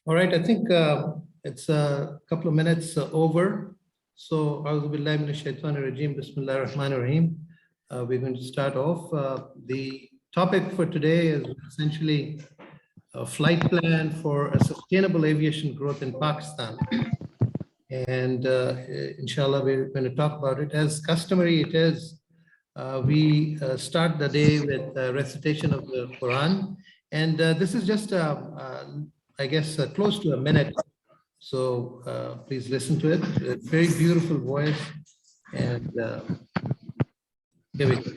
All right, I think it's a couple of minutes over. So, A'udhu Billahi Minash Shaitanir Rajeem, Bismillahir Rahmanir Rahim. We're going to start off. The topic for today is essentially a flight plan for a sustainable aviation growth in Pakistan. And inshallah, we're going to talk about it. As customary it is, we start the day with a recitation of the Quran. And this is just, I guess, close to a minute. So please listen to it. A very beautiful voice. And here we go.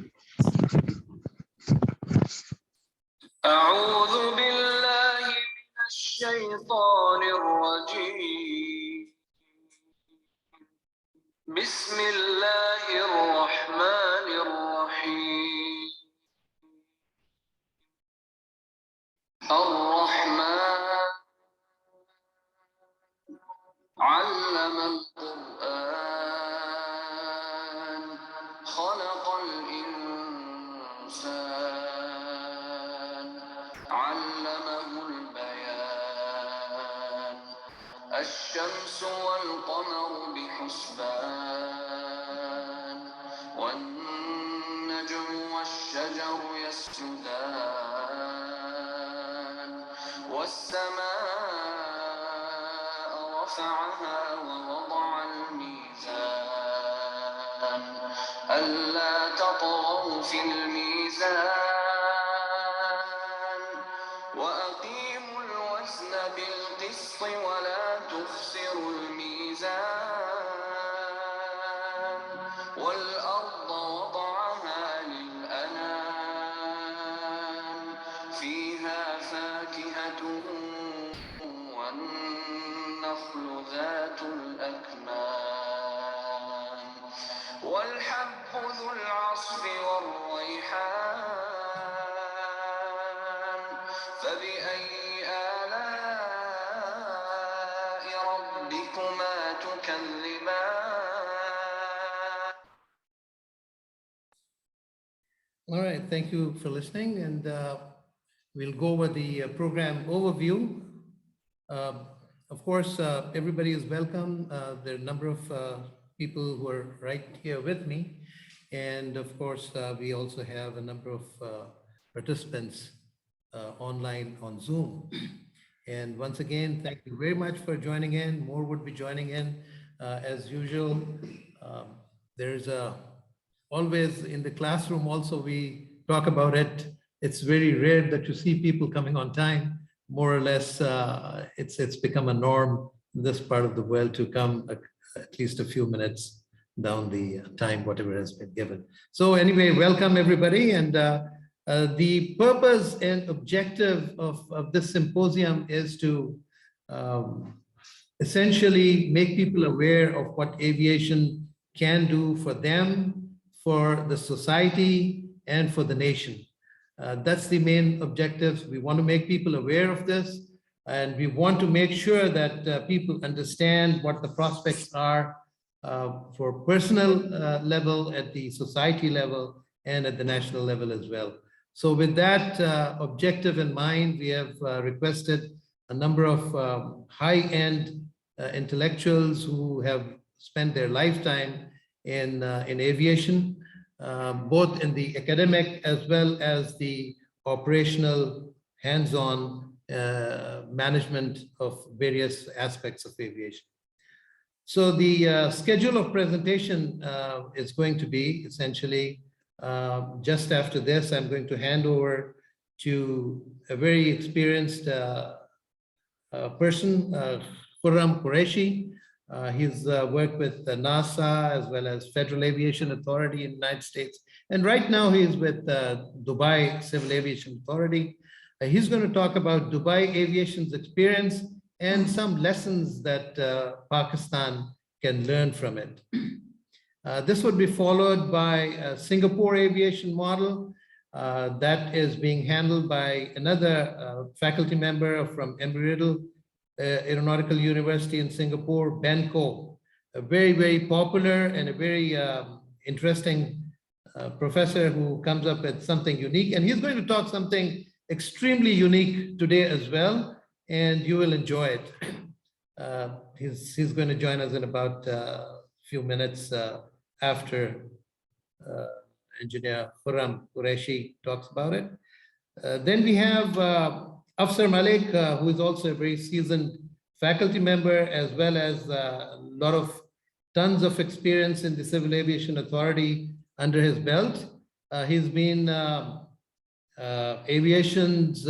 أعوذ بالله من الشيطان الرجيم بسم الله الرحمن الرحيم الرحمن علم القرآن خلق الإنسان علمه البيان الشمس والقمر بحسبان والنجم والشجر يسجدان والسماء رفعها ووضع الميزان ألا تطغوا في الميزان وأقيموا الوزن بالقسط ولا تخسروا الميزان والأرض وضعها للأنام فيها فاكهة والنخل ذات الأكمام والحب ذو العصف والريحان فبأي آلاء ربكما تكذبان. All right, thank you for listening. And we'll go over the program overview. Of course, everybody is welcome. There are a number of people who are right here with me. And of course, we also have a number of participants online on Zoom. And once again, thank you very much for joining in. More would be joining in as usual. There's always in the classroom also, we talk about it. It's very rare that you see people coming on time. More or less, it's become a norm in this part of the world to come at least a few minutes down the time, whatever has been given. So anyway, welcome everybody. And the purpose and objective of this symposium is to essentially make people aware of what aviation can do for them, for the society, and for the nation. That's the main objective. We want to make people aware of this, and we want to make sure that people understand what the prospects are for personal level, at the society level, and at the national level as well. So with that objective in mind, we have requested a number of high-end intellectuals who have spent their lifetime in aviation, both in the academic as well as the operational hands-on management of various aspects of aviation. So the schedule of presentation is going to be essentially just after this. I'm going to hand over to a very experienced person, Khurram Qureshi. He's worked with NASA as well as Federal Aviation Authority in the United States. And right now he's with Dubai Civil Aviation Authority. He's going to talk about Dubai aviation's experience and some lessons that Pakistan can learn from it. This would be followed by a Singapore aviation model that is being handled by another faculty member from Embry-Riddle Aeronautical University in Singapore, Ben Ko, a very, very popular and a very interesting professor who comes up with something unique. And he's going to talk something extremely unique today as well. and you will enjoy it. He's going to join us in about a few minutes after uh, engineer Khurram Qureshi talks about it. Then we have Afsar Malik, who is also a very seasoned faculty member, as well as a lot of tons of experience in the Civil Aviation Authority under his belt. He's been aviation's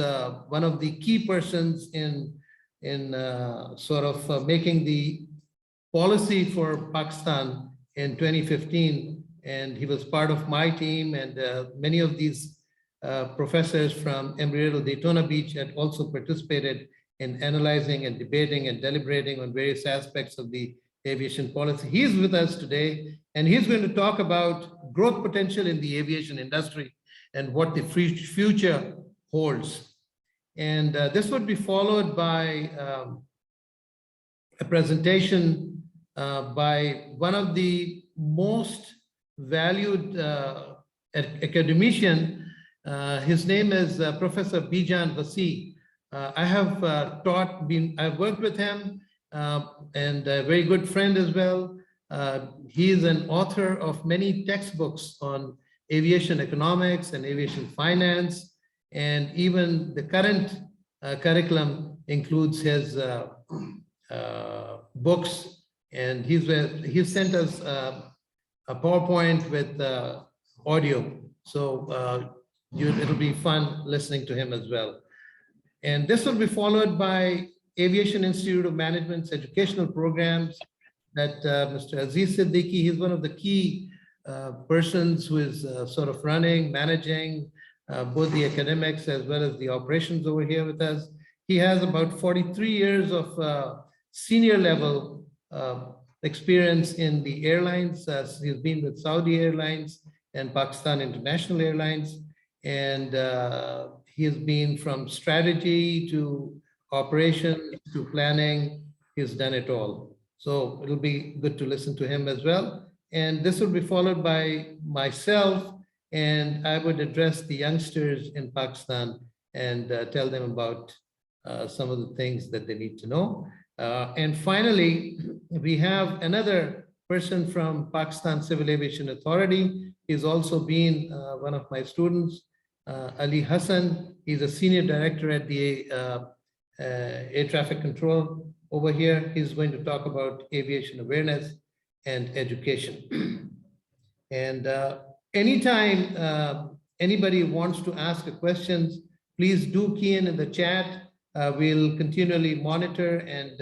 one of the key persons in sort of making the policy for Pakistan in 2015, and he was part of my team, and many of these professors from Embry-Riddle Daytona Beach had also participated in analyzing and debating and deliberating on various aspects of the aviation policy. He's with us today, and he's going to talk about growth potential in the aviation industry and what the future holds. And this would be followed by a presentation by one of the most valued academician. His name is Professor Bijan Vasigh. I have I've worked with him and a very good friend as well. He is an author of many textbooks on aviation economics and aviation finance, and even the current curriculum includes his books, and he sent us a PowerPoint with audio. So it'll be fun listening to him as well. And this will be followed by Aviation Institute of Management's educational programs that Mr. Azeez Siddiqui, he's one of the key persons who is sort of running, managing both the academics as well as the operations over here with us. He has about 43 years of senior level experience in the airlines. He's been with Saudi Airlines and Pakistan International Airlines. And he has been from strategy to operations to planning. He's done it all. So it'll be good to listen to him as well. And this will be followed by myself, and I would address the youngsters in Pakistan and tell them about some of the things that they need to know. And finally, we have another person from Pakistan Civil Aviation Authority. He's also been one of my students, Ali Hasan. He's a senior director at the air traffic control over here. He's going to talk about aviation awareness and education. And anytime anybody wants to ask a questions, please do key in the chat. We'll continually monitor and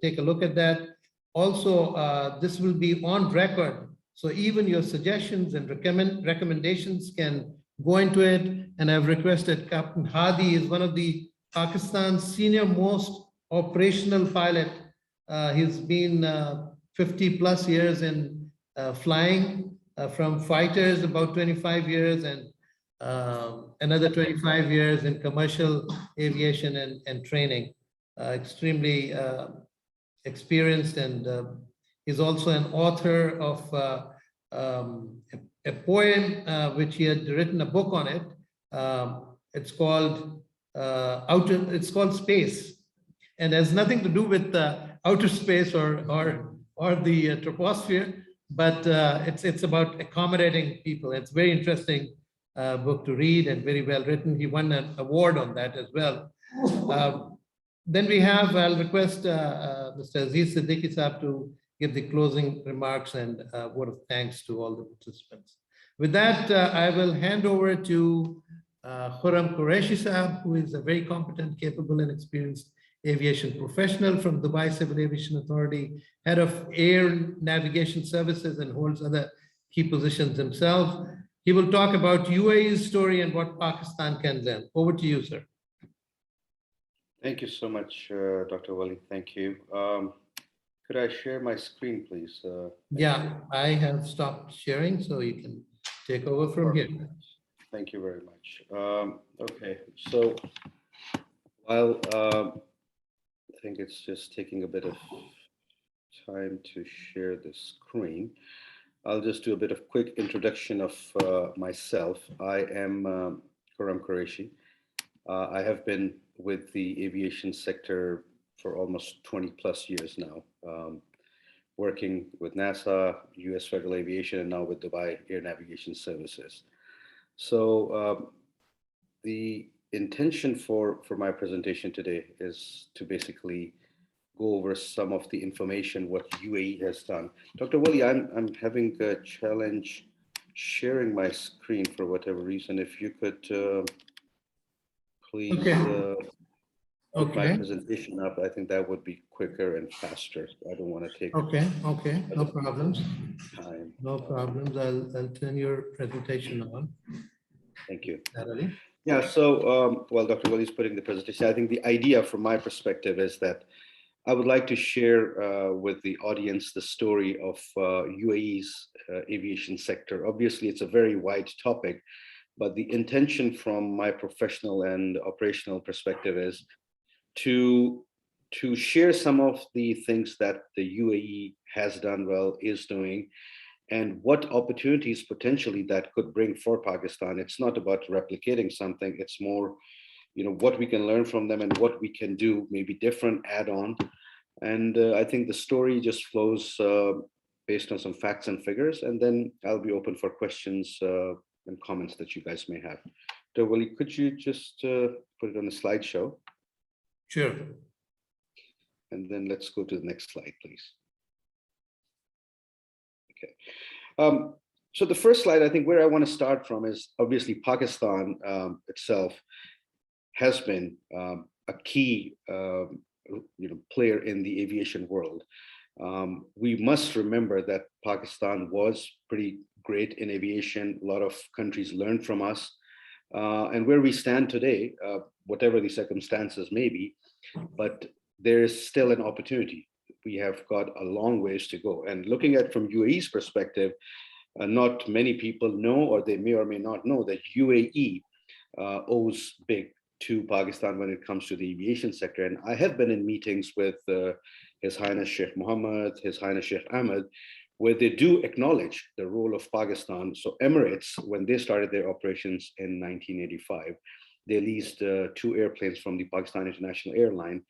take a look at that. Also, this will be on record. So even your suggestions and recommendations can go into it. And I've requested Captain Hadi is one of the Pakistan's senior most operational pilot. He's been 50 plus years in flying, from fighters about 25 years and another 25 years in commercial aviation and training. Extremely experienced, and he's also an author of a poem which he had written a book on it. It's called Space, and has nothing to do with outer space or the troposphere, but it's about accommodating people. It's very interesting book to read and very well written. He won an award on that as well. Then we have, I'll request Mr. Azeez Siddiqui Sahab to give the closing remarks and a word of thanks to all the participants. With that, I will hand over to Khurram Qureshi Sahab, who is a very competent, capable, and experienced aviation professional from Dubai Civil Aviation Authority, head of air navigation services, and holds other key positions himself. He will talk about UAE's story and what Pakistan can learn. Over to you, sir. Thank you so much, Dr. Wali. Thank you. Could I share my screen, please? Yeah, I have stopped sharing, so you can take over from here. Thank you very much. Okay, so while I think it's just taking a bit of time to share the screen, I'll just do a bit of quick introduction of myself. I am Khurram Qureshi. I have been with the aviation sector for almost 20 plus years now, working with NASA, US Federal Aviation, and now with Dubai Air Navigation Services. So the intention for my presentation today is to basically go over some of the information what UAE has done. Dr. Wali, I'm having a challenge sharing my screen for whatever reason. If you could please Okay. put my Okay. presentation up, I think that would be quicker and faster. I don't want to take Okay. Okay. No problems. time. No problems. I'll turn your presentation on. Thank you. Natalie. Yeah, so while Dr. Wali is putting the presentation, I think the idea from my perspective is that I would like to share with the audience the story of UAE's aviation sector. Obviously, it's a very wide topic, but the intention from my professional and operational perspective is to share some of the things that the UAE has done well, is doing, and what opportunities potentially that could bring for Pakistan. It's not about replicating something, it's more, what we can learn from them and what we can do, maybe different add-on. And I think the story just flows based on some facts and figures, and then I'll be open for questions and comments that you guys may have. So, Wali, could you just put it on the slideshow? Sure. And then let's go to the next slide, please. Okay. So the first slide, I think where I want to start from is obviously Pakistan itself has been a key player in the aviation world. We must remember that Pakistan was pretty great in aviation. A lot of countries learned from us. And where we stand today, whatever the circumstances may be, but there is still an opportunity. We have got a long ways to go. And looking at from UAE's perspective, not many people know, or they may or may not know, that UAE owes big to Pakistan when it comes to the aviation sector. And I have been in meetings with His Highness Sheikh Mohammed, His Highness Sheikh Ahmed, where they do acknowledge the role of Pakistan. So Emirates, when they started their operations in 1985, they leased 2 airplanes from the Pakistan International Airline.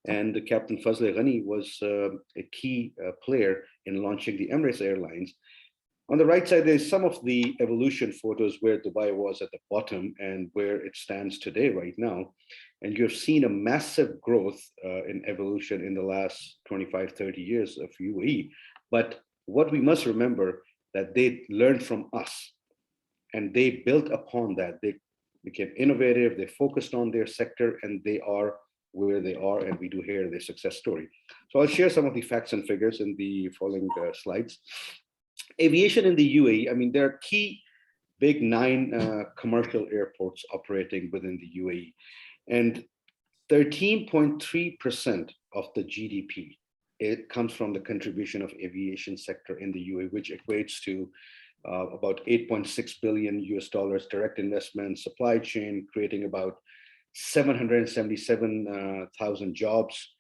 And the Captain Vasigh was a key player in launching the Emirates Airlines. On the right side, there's some of the evolution photos where Dubai was at the bottom and where it stands today right now. And you have seen a massive growth in evolution in the last 25, 30 years of UAE. But what we must remember that they learned from us and they built upon that. They became innovative, they focused on their sector, and they are where they are, and we do hear their success story. So I'll share some of the facts and figures in the following slides. Aviation in the UAE, I mean, there are key big 9 commercial airports operating within the UAE, and 13.3% of the GDP, it comes from the contribution of aviation sector in the UAE, which equates to about 8.6 billion US dollars direct investment, supply chain, creating about 777,000 jobs.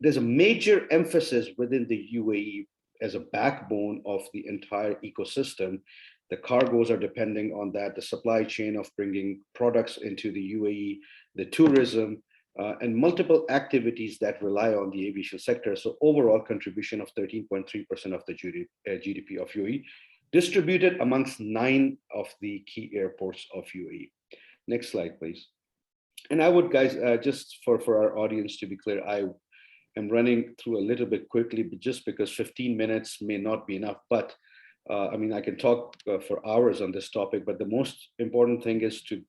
There's a major emphasis within the UAE as a backbone of the entire ecosystem. The cargoes are depending on that, the supply chain of bringing products into the UAE, the tourism, and multiple activities that rely on the aviation sector. So overall contribution of 13.3% of the GDP of UAE, distributed amongst 9 of the key airports of UAE. Next slide, please. And I would, guys, just for our audience to be clear, I am running through a little bit quickly, but just because 15 minutes may not be enough. But I mean, I can talk for hours on this topic, but the most important thing is to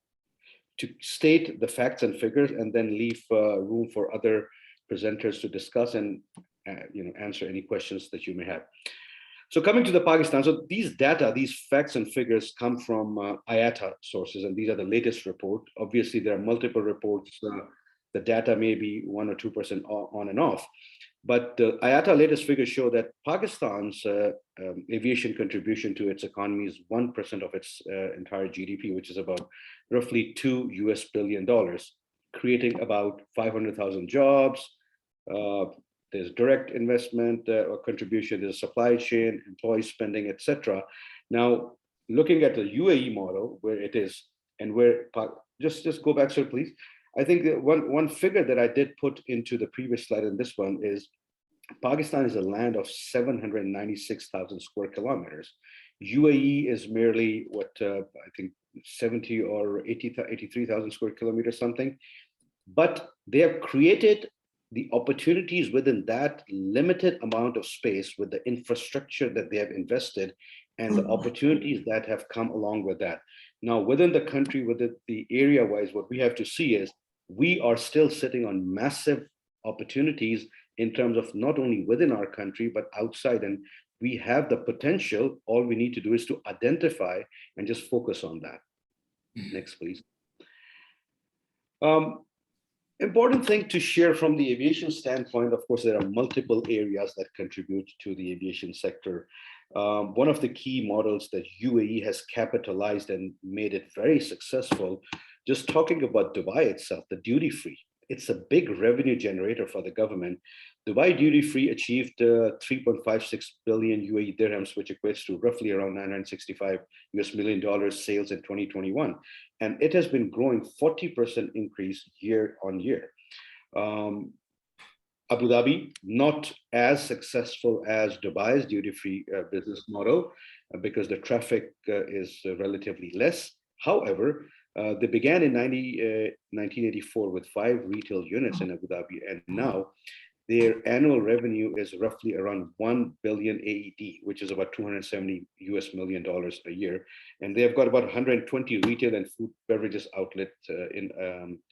state the facts and figures and then leave room for other presenters to discuss and answer any questions that you may have. So coming to the Pakistan, so these data, these facts and figures come from IATA sources, and these are the latest report. Obviously, there are multiple reports. The data may be 1 or 2% on and off, but the IATA latest figures show that Pakistan's aviation contribution to its economy is 1% of its entire GDP, which is about roughly $2 billion, creating about 500,000 jobs. There's direct investment or contribution, there's supply chain, employee spending, etc. Now, looking at the UAE model, where it is, and where just go back, sir, please. I think that one figure that I did put into the previous slide and this one is Pakistan is a land of 796,000 square kilometers. UAE is merely what I think 70 or 83,000 square kilometers, something. But they have created the opportunities within that limited amount of space with the infrastructure that they have invested and the opportunities that have come along with that. Now, within the country, within the area wise, what we have to see is we are still sitting on massive opportunities in terms of not only within our country, but outside. And we have the potential. All we need to do is to identify and just focus on that. Next, please. Important thing to share from the aviation standpoint, of course, there are multiple areas that contribute to the aviation sector. One of the key models that UAE has capitalized and made it very successful, just talking about Dubai itself, the duty free, it's a big revenue generator for the government. Dubai duty free achieved 3.56 billion UAE dirhams, which equates to roughly around $965 million sales in 2021. And it has been growing 40% increase year on year. Abu Dhabi, not as successful as Dubai's duty-free business model because the traffic is relatively less. However, they began in 1984 with 5 retail units in Abu Dhabi, and now their annual revenue is roughly around 1 billion AED, which is about $270 million a year. And they have got about 120 retail and food beverages outlets in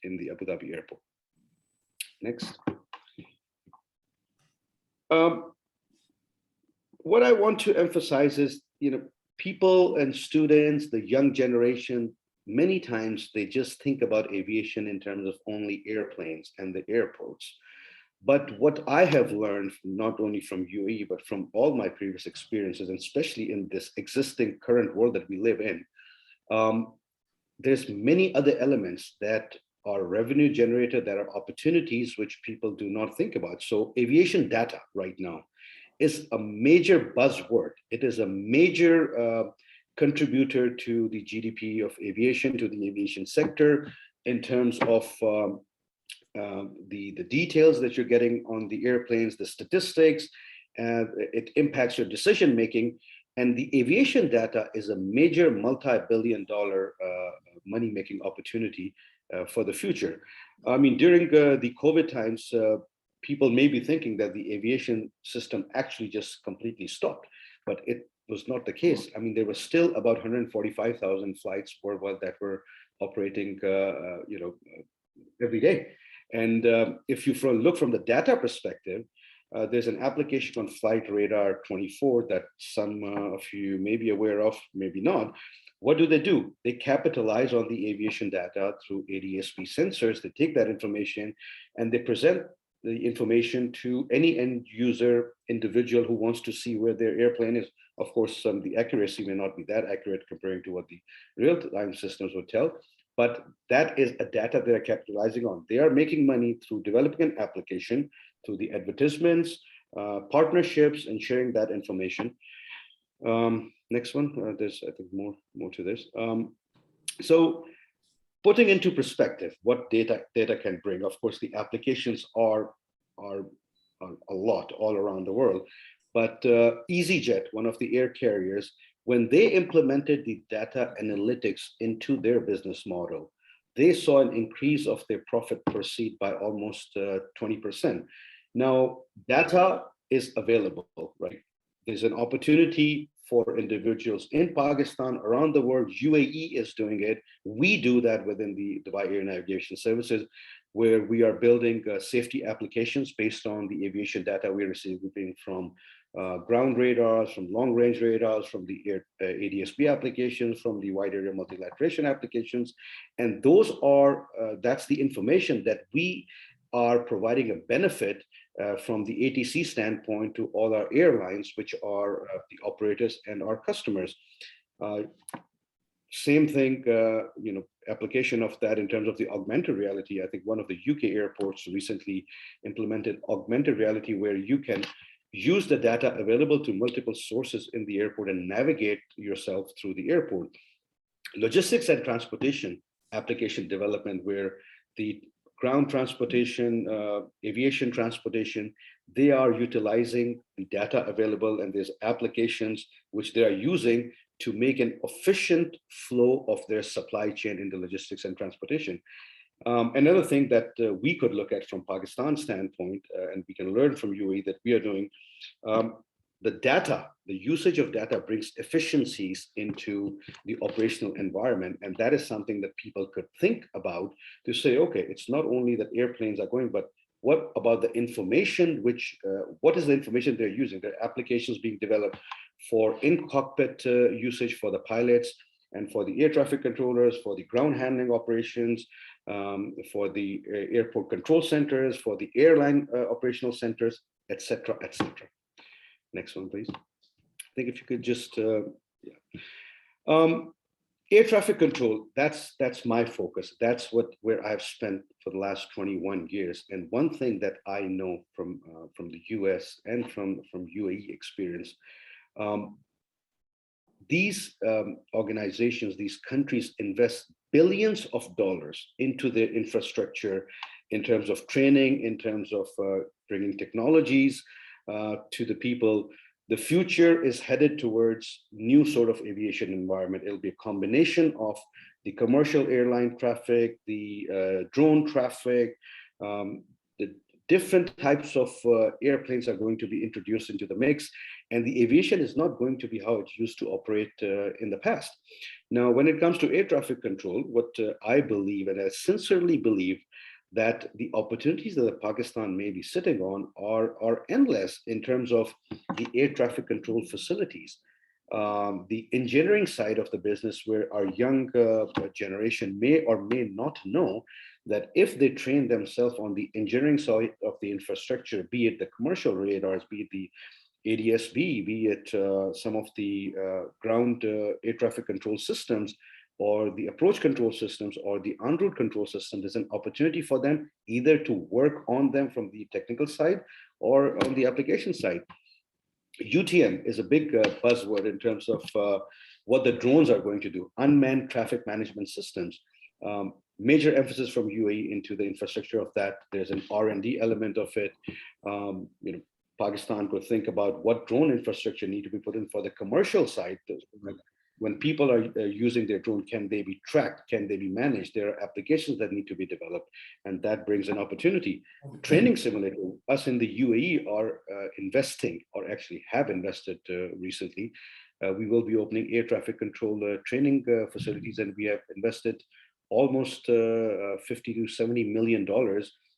the Abu Dhabi airport. Next. What I want to emphasize is, people and students, the young generation, many times they just think about aviation in terms of only airplanes and the airports. But what I have learned, not only from UAE, but from all my previous experiences, and especially in this existing current world that we live in, there's many other elements that are revenue generated, that are opportunities which people do not think about. So aviation data right now is a major buzzword. It is a major contributor to the GDP of aviation, to the aviation sector, in terms of the details that you're getting on the airplanes, the statistics, it impacts your decision making. And the aviation data is a major multi-billion-dollar money-making opportunity for the future. I mean, during the COVID times, people may be thinking that the aviation system actually just completely stopped, but it was not the case. I mean, there were still about 145,000 flights worldwide that were operating, every day. And if you look from the data perspective, there's an application on Flight Radar 24 that some of you may be aware of, maybe not. What do? They capitalize on the aviation data through ADS-B sensors. They take that information and they present the information to any end user individual who wants to see where their airplane is. Of course, the accuracy may not be that accurate comparing to what the real-time systems would tell, but that is a data they're capitalizing on. They are making money through developing an application, through the advertisements, partnerships, and sharing that information. Next one, there's, I think, more to this. So putting into perspective what data can bring, of course, the applications are a lot all around the world. But EasyJet, one of the air carriers, when they implemented the data analytics into their business model, they saw an increase of their profit per seat by almost 20%. Now, data is available, right? There's an opportunity for individuals in Pakistan, around the world. UAE is doing it. We do that within the Dubai Air Navigation Services, where we are building safety applications based on the aviation data we're receiving from ground radars, from long range radars, from the ADS-B applications, from the wide area multilateration applications. And those are, that's the information that we are providing a benefit from the ATC standpoint to all our airlines, which are the operators and our customers. Same thing, application of that in terms of the augmented reality. I think one of the UK airports recently implemented augmented reality, where you can use the data available to multiple sources in the airport and navigate yourself through the airport. Logistics and transportation, application development where the ground transportation, aviation transportation, they are utilizing the data available, and there's applications which they are using to make an efficient flow of their supply chain in the logistics and transportation. Another thing that we could look at from Pakistan's standpoint, and we can learn from UAE that we are doing, the usage of data brings efficiencies into the operational environment. And that is something that people could think about to say, okay, it's not only that airplanes are going, but what about the information, what is the information they're using? There are applications being developed for in-cockpit usage for the pilots and for the air traffic controllers, for the ground handling operations, for the airport control centers, for the airline operational centers, et cetera, et cetera. Next one, please. I think if you could just, air traffic control, that's my focus. That's where I've spent for the last 21 years. And one thing that I know from the US and from UAE experience, these organizations, these countries invest billions of dollars into their infrastructure in terms of training, in terms of bringing technologies to the people. The future is headed towards new sort of aviation environment. It'll be a combination of the commercial airline traffic, the drone traffic, the different types of airplanes are going to be introduced into the mix, and the aviation is not going to be how it used to operate in the past. Now, when it comes to air traffic control, what I believe, and I sincerely believe, that the opportunities that Pakistan may be sitting on are endless in terms of the air traffic control facilities. The engineering side of the business, where our young generation may or may not know that if they train themselves on the engineering side of the infrastructure, be it the commercial radars, be it the ADS-B, be it some of the ground air traffic control systems, or the approach control systems, or the en route control system, there's an opportunity for them either to work on them from the technical side or on the application side. UTM is a big buzzword in terms of what the drones are going to do, unmanned traffic management systems. Major emphasis from UAE into the infrastructure of that. There's an R&D element of it. Pakistan could think about what drone infrastructure need to be put in for the commercial side. When people are using their drone, can they be tracked? Can they be managed? There are applications that need to be developed, and that brings an opportunity. Training simulator, us in the UAE are investing, or actually have invested recently. We will be opening air traffic control training facilities, and we have invested almost $50 to $70 million,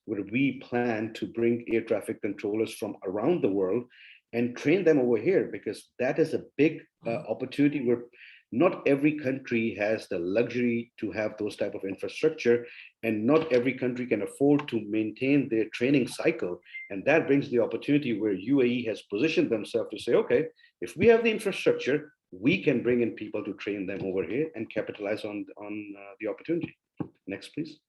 where we plan to bring air traffic controllers from around the world and train them over here, because that is a big opportunity where not every country has the luxury to have those type of infrastructure, and not every country can afford to maintain their training cycle. And that brings the opportunity where UAE has positioned themselves to say, okay, if we have the infrastructure, we can bring in people to train them over here and capitalize on the opportunity. Next, please.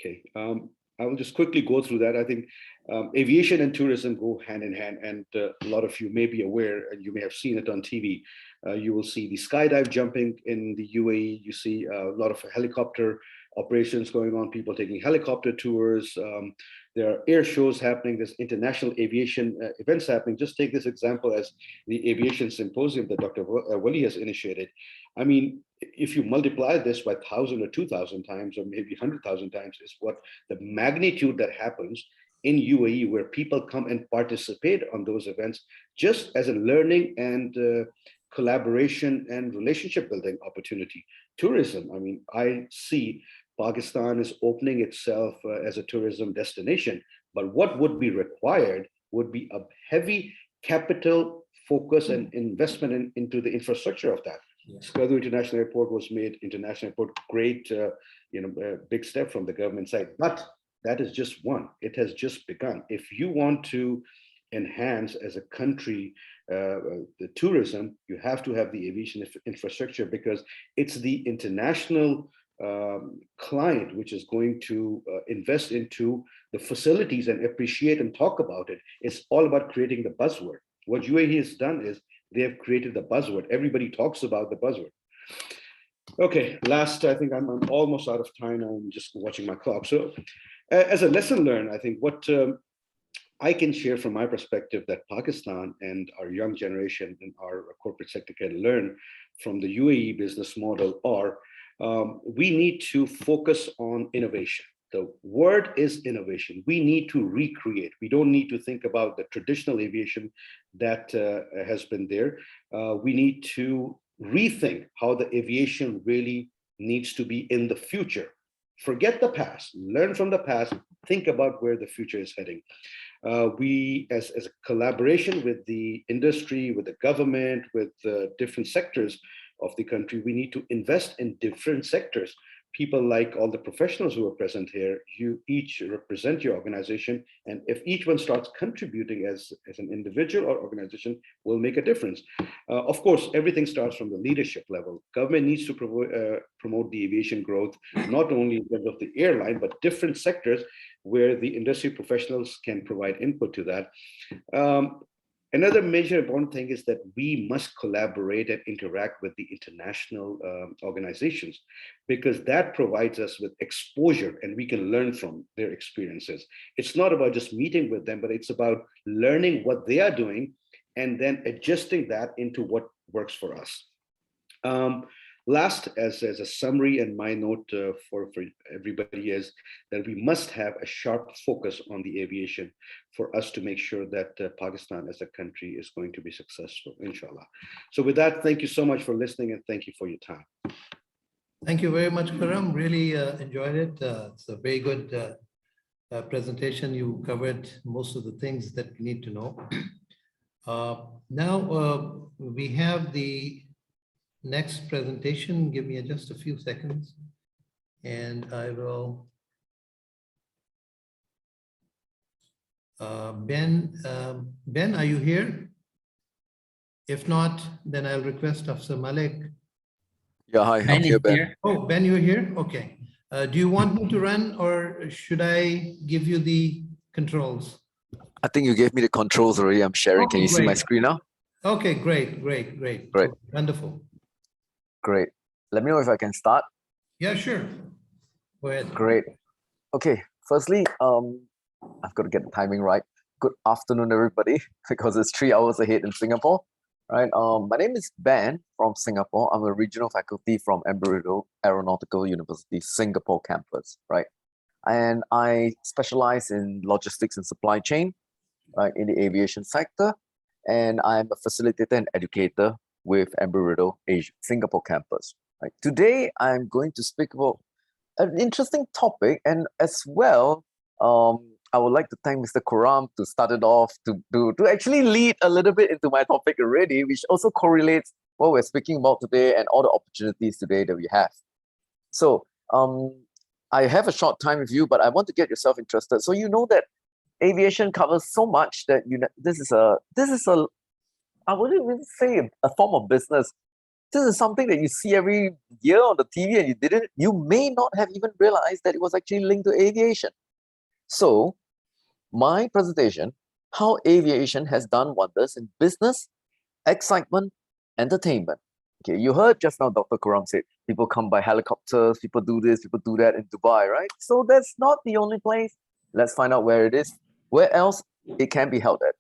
Okay. I will just quickly go through that. I think aviation and tourism go hand in hand, and a lot of you may be aware, and you may have seen it on TV. You will see the skydive jumping in the UAE. You see a lot of helicopter operations going on, people taking helicopter tours. There are air shows happening. There's international aviation events happening. Just take this example as the Aviation Symposium that Dr. Wali has initiated. I mean, if you multiply this by 1,000 or 2,000 times, or maybe 100,000 times, is what the magnitude that happens in UAE, where people come and participate on those events, just as a learning and collaboration and relationship building opportunity. Tourism, I mean, I see Pakistan is opening itself as a tourism destination, but what would be required would be a heavy capital focus and investment into the infrastructure of that. Skadu International Airport was made international airport, great, big step from the government side, but that is just one. It has just begun. If you want to enhance as a country the tourism, you have to have the aviation infrastructure, because it's the international client which is going to invest into the facilities and appreciate and talk about it. It's all about creating the buzzword. What UAE has done is They have created the buzzword. Everybody talks about the buzzword. Okay, last, I think I'm almost out of time. I'm just watching my clock. So as a lesson learned, I think what I can share from my perspective that Pakistan and our young generation in our corporate sector can learn from the UAE business model are we need to focus on innovation. The word is innovation. We need to recreate. We don't need to think about the traditional aviation that has been there. We need to rethink how the aviation really needs to be in the future. Forget the past, learn from the past, think about where the future is heading. We, as a collaboration with the industry, with the government, with different sectors of the country, we need to invest in different sectors. People like all the professionals who are present here, you each represent your organization. And if each one starts contributing as an individual or organization, will make a difference. Of course, everything starts from the leadership level. Government needs to promote the aviation growth, not only in terms of the airline, but different sectors where the industry professionals can provide input to that. Another major important thing is that we must collaborate and interact with the international organizations, because that provides us with exposure and we can learn from their experiences. It's not about just meeting with them, but it's about learning what they are doing and then adjusting that into what works for us. Last, as a summary and my note for everybody is that we must have a sharp focus on the aviation for us to make sure that Pakistan as a country is going to be successful, inshallah. So with that, thank you so much for listening and thank you for your time. Thank you very much, Khurram. Really enjoyed it. It's a very good presentation. You covered most of the things that we need to know. Now we have the next presentation. Give me just a few seconds and I will. Ben, are you here? If not, then I'll request Afsar Malik. Yeah, hi, I'm here, Ben. Oh, Ben, you're here? Okay. Do you want me to run or should I give you the controls? I think you gave me the controls already. I'm sharing. Okay, Can you see my screen now? Okay, great. Wonderful. Great. Let me know if I can start. Yeah, sure. Go ahead. Great. Okay. Firstly, I've got to get the timing right. Good afternoon, everybody, because it's 3 hours ahead in Singapore. Right. My name is Ben from Singapore. I'm a regional faculty from Embry-Riddle Aeronautical University, Singapore campus. Right. And I specialize in logistics and supply chain, right, in the aviation sector. And I'm a facilitator and educator with Embry-Riddle Singapore campus. Right. Today, I'm going to speak about an interesting topic, and as well, I would like to thank Mr. Khurram to start it off to actually lead a little bit into my topic already, which also correlates what we're speaking about today and all the opportunities today that we have. So I have a short time with you, but I want to get yourself interested. So you know that aviation covers so much that this is a I wouldn't even say a form of business. This is something that you see every year on the TV, and you may not have even realized that it was actually linked to aviation. So my presentation, how aviation has done wonders in business, excitement, entertainment. Okay, you heard just now Dr. Khurram said people come by helicopters, people do this, people do that in Dubai, right? So that's not the only place. Let's find out where it is, where else it can be held at,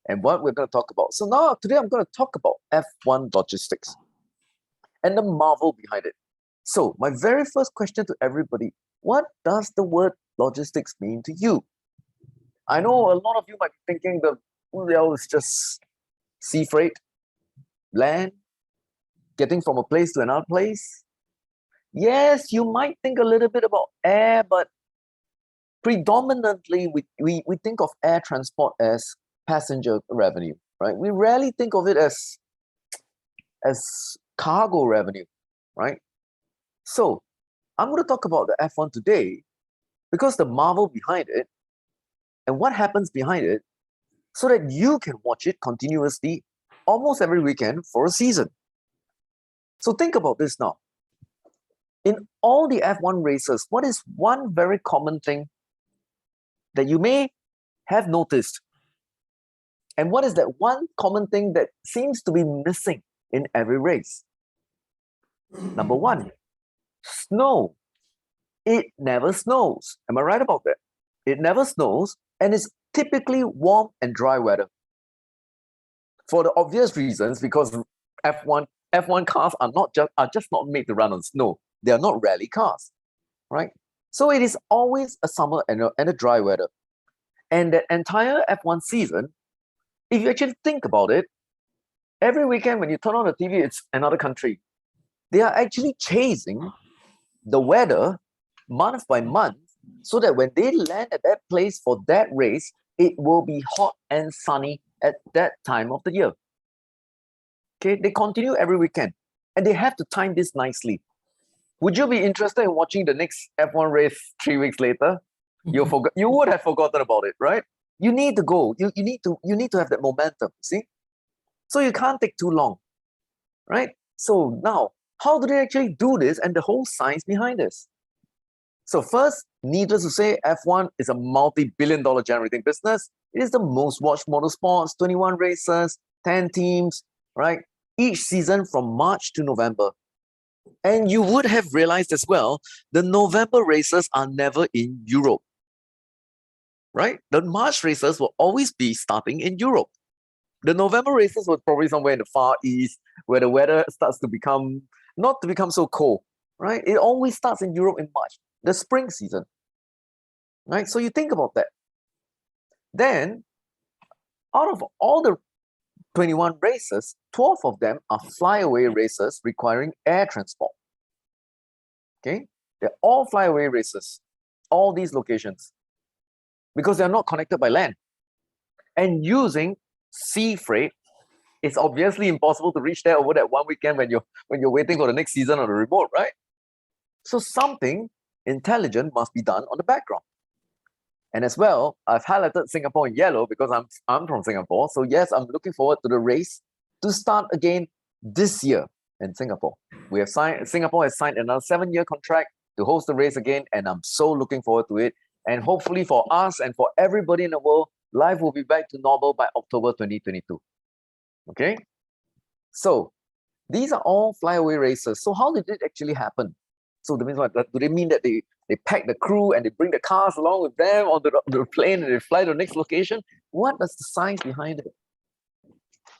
and what we're going to talk about. So now, today I'm going to talk about F1 logistics and the marvel behind it. So my very first question to everybody, what does the word logistics mean to you? I know a lot of you might be thinking it's just sea freight, land, getting from a place to another place. Yes, you might think a little bit about air, but predominantly we think of air transport as passenger revenue, right? We rarely think of it as cargo revenue, right? So I'm going to talk about the F1 today because the marvel behind it and what happens behind it so that you can watch it continuously almost every weekend for a season. So think about this now. In all the F1 races, what is one very common thing that you may have noticed? And what is that one common thing that seems to be missing in every race? Number one, snow. It never snows. Am I right about that? It never snows, and it's typically warm and dry weather. For the obvious reasons, because F1 cars are just not made to run on snow. They are not rally cars, right? So it is always a summer and a dry weather. And the entire F1 season, if you actually think about it, every weekend when you turn on the TV, it's another country. They are actually chasing the weather month by month so that when they land at that place for that race, it will be hot and sunny at that time of the year. Okay, they continue every weekend and they have to time this nicely. Would you be interested in watching the next F1 race 3 weeks later? You would have forgotten about it, right? You need to go. You need to have that momentum, see? So you can't take too long, right? So now, how do they actually do this and the whole science behind this? So first, needless to say, F1 is a multi-billion-dollar generating business. It is the most watched motorsports, 21 races, 10 teams, right? Each season from March to November. And you would have realized as well, the November races are never in Europe, right? The March races will always be starting in Europe. The November races were probably somewhere in the Far East where the weather starts to become, not to become so cold, right? It always starts in Europe in March, the spring season, right? So you think about that. Then, out of all the 21 races, 12 of them are flyaway races requiring air transport. Okay? They're all flyaway races, all these locations, because they're not connected by land. And using sea freight, it's obviously impossible to reach there over that one weekend when you're waiting for the next season on the remote, right? So something intelligent must be done on the background. And as well, I've highlighted Singapore in yellow because I'm from Singapore. So yes, I'm looking forward to the race to start again this year in Singapore. Singapore has signed another 7-year contract to host the race again, and I'm so looking forward to it. And hopefully for us and for everybody in the world, life will be back to normal by October 2022. Okay? So these are all flyaway races. So how did it actually happen? So that means what? Do they mean that they pack the crew and they bring the cars along with them on the plane and they fly to the next location? What is the science behind it?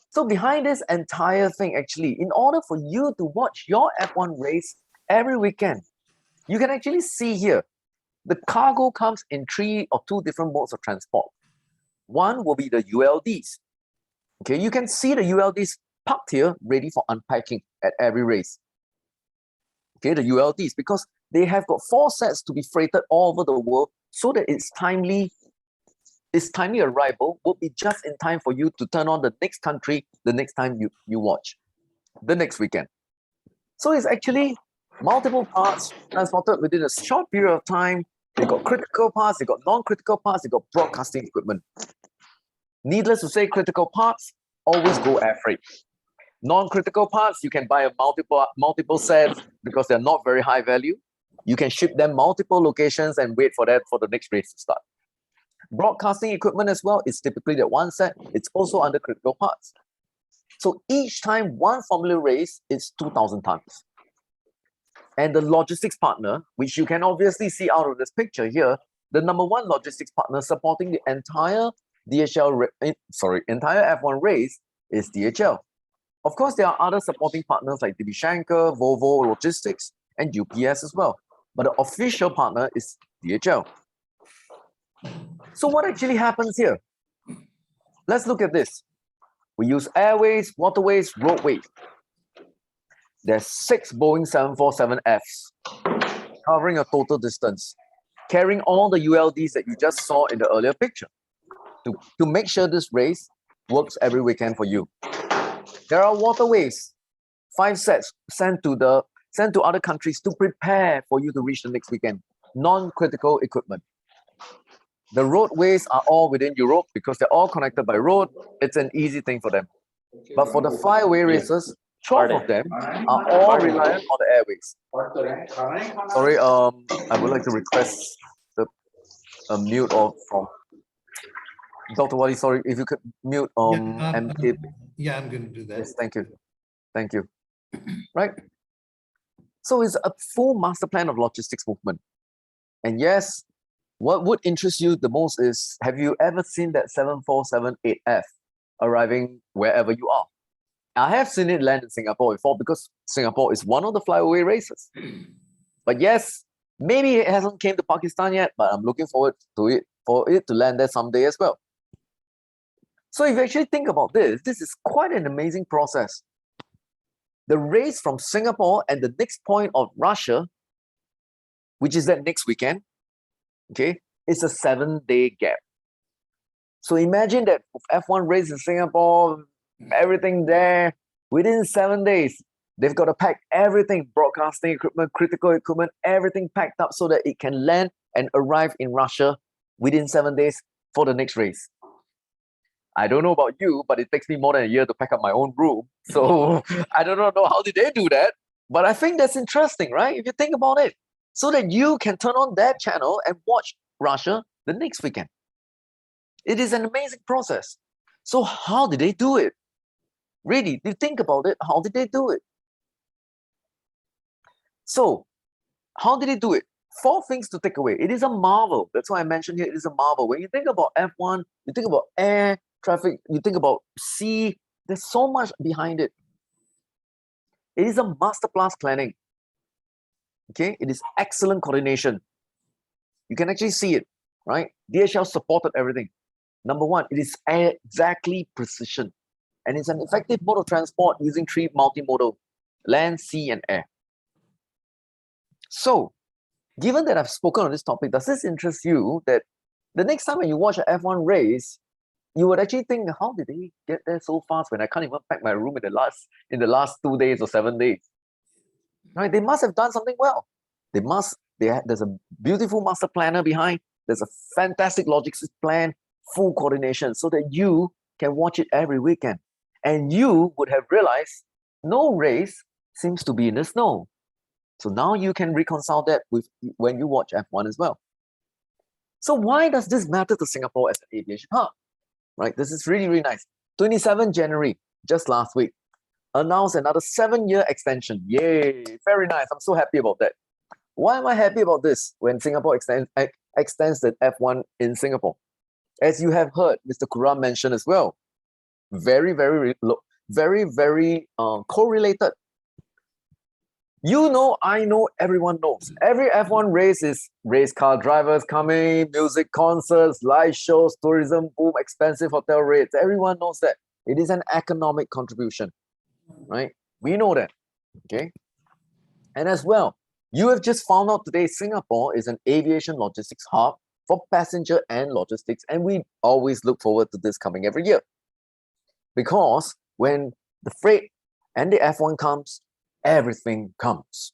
So behind this entire thing, actually, in order for you to watch your F1 race every weekend, you can actually see here, the cargo comes in 2 different modes of transport. One will be the ULDs. Okay, you can see the ULDs parked here, ready for unpacking at every race. Okay, the ULDs, because they have got 4 sets to be freighted all over the world so that its timely arrival will be just in time for you to turn on the next country the next time you watch, the next weekend. So it's actually multiple parts transported within a short period of time. They got critical parts, they got non-critical parts, they got broadcasting equipment. Needless to say, critical parts always go air freight. Non-critical parts, you can buy a multiple sets because they're not very high value. You can ship them multiple locations and wait for that for the next race to start. Broadcasting equipment as well is typically that one set. It's also under critical parts. So each time one Formula race is 2,000 tons. And the logistics partner, which you can obviously see out of this picture here, the number one logistics partner supporting the entire entire F1 race is DHL. Of course, there are other supporting partners like DB Schenker, Volvo Logistics, and UPS as well. But the official partner is DHL. So what actually happens here? Let's look at this. We use airways, waterways, roadways. There's 6 Boeing 747Fs covering a total distance, carrying all the ULDs that you just saw in the earlier picture to make sure this race works every weekend for you. There are waterways, 5 sets sent to other countries to prepare for you to reach the next weekend. Non-critical equipment. The roadways are all within Europe because they're all connected by road. It's an easy thing for them. But for the flyaway races, 12 of them are all reliant on the airways. Sorry, I would like to request a mute off from. Dr. Wali, sorry, if you could mute and yeah, I'm going to do that. yes, thank you. Thank you. Right. So it's a full master plan of logistics movement. And yes, what would interest you the most is, have you ever seen that 7478F arriving wherever you are? I have seen it land in Singapore before because Singapore is one of the flyaway races. But yes, maybe it hasn't came to Pakistan yet, but I'm looking forward to it, for it to land there someday as well. So if you actually think about this, this is quite an amazing process. The race from Singapore and the next point of Russia, which is that next weekend, okay, it's a 7-day gap. So imagine that F1 race in Singapore, everything there, within 7 days, they've got to pack everything, broadcasting equipment, critical equipment, everything packed up so that it can land and arrive in Russia within 7 days for the next race. I don't know about you, but it takes me more than a year to pack up my own room. So I don't know how did they do that, but I think that's interesting, right? If you think about it, so that you can turn on that channel and watch Russia the next weekend. It is an amazing process. So how did they do it? Really, you think about it, how did they do it? So how did they do it? 4 things to take away. It is a marvel. That's why I mentioned here, it is a marvel. When you think about F1, you think about air traffic, you think about sea, there's so much behind it. It is a masterclass planning. Okay, it is excellent coordination. You can actually see it, right? DHL supported everything. Number 1, it is exactly precision. And it's an effective mode of transport using 3 multimodal, land, sea, and air. So, given that I've spoken on this topic, does this interest you that the next time when you watch an F1 race, you would actually think, how did they get there so fast when I can't even pack my room in the last 2 days or 7 days? Right? They must have done something well. There's a beautiful master planner behind. There's a fantastic logistics plan, full coordination, so that you can watch it every weekend. And you would have realized no race seems to be in the snow. So now you can reconcile that with when you watch F1 as well. So why does this matter to Singapore as an aviation hub? Right, this is really, really nice. 27 January, just last week, announced another 7-year extension. Yay, very nice. I'm so happy about that. Why am I happy about this when Singapore extends the F1 in Singapore? As you have heard, Mr. Khurram mentioned as well, very, very correlated. You know, I know, everyone knows. Every F1 race is race car drivers coming, music concerts, live shows, tourism boom, expensive hotel rates. Everyone knows that. It is an economic contribution, right? We know that, okay? And as well, you have just found out today Singapore is an aviation logistics hub for passenger and logistics, and we always look forward to this coming every year. Because when the freight and the F1 comes, everything comes.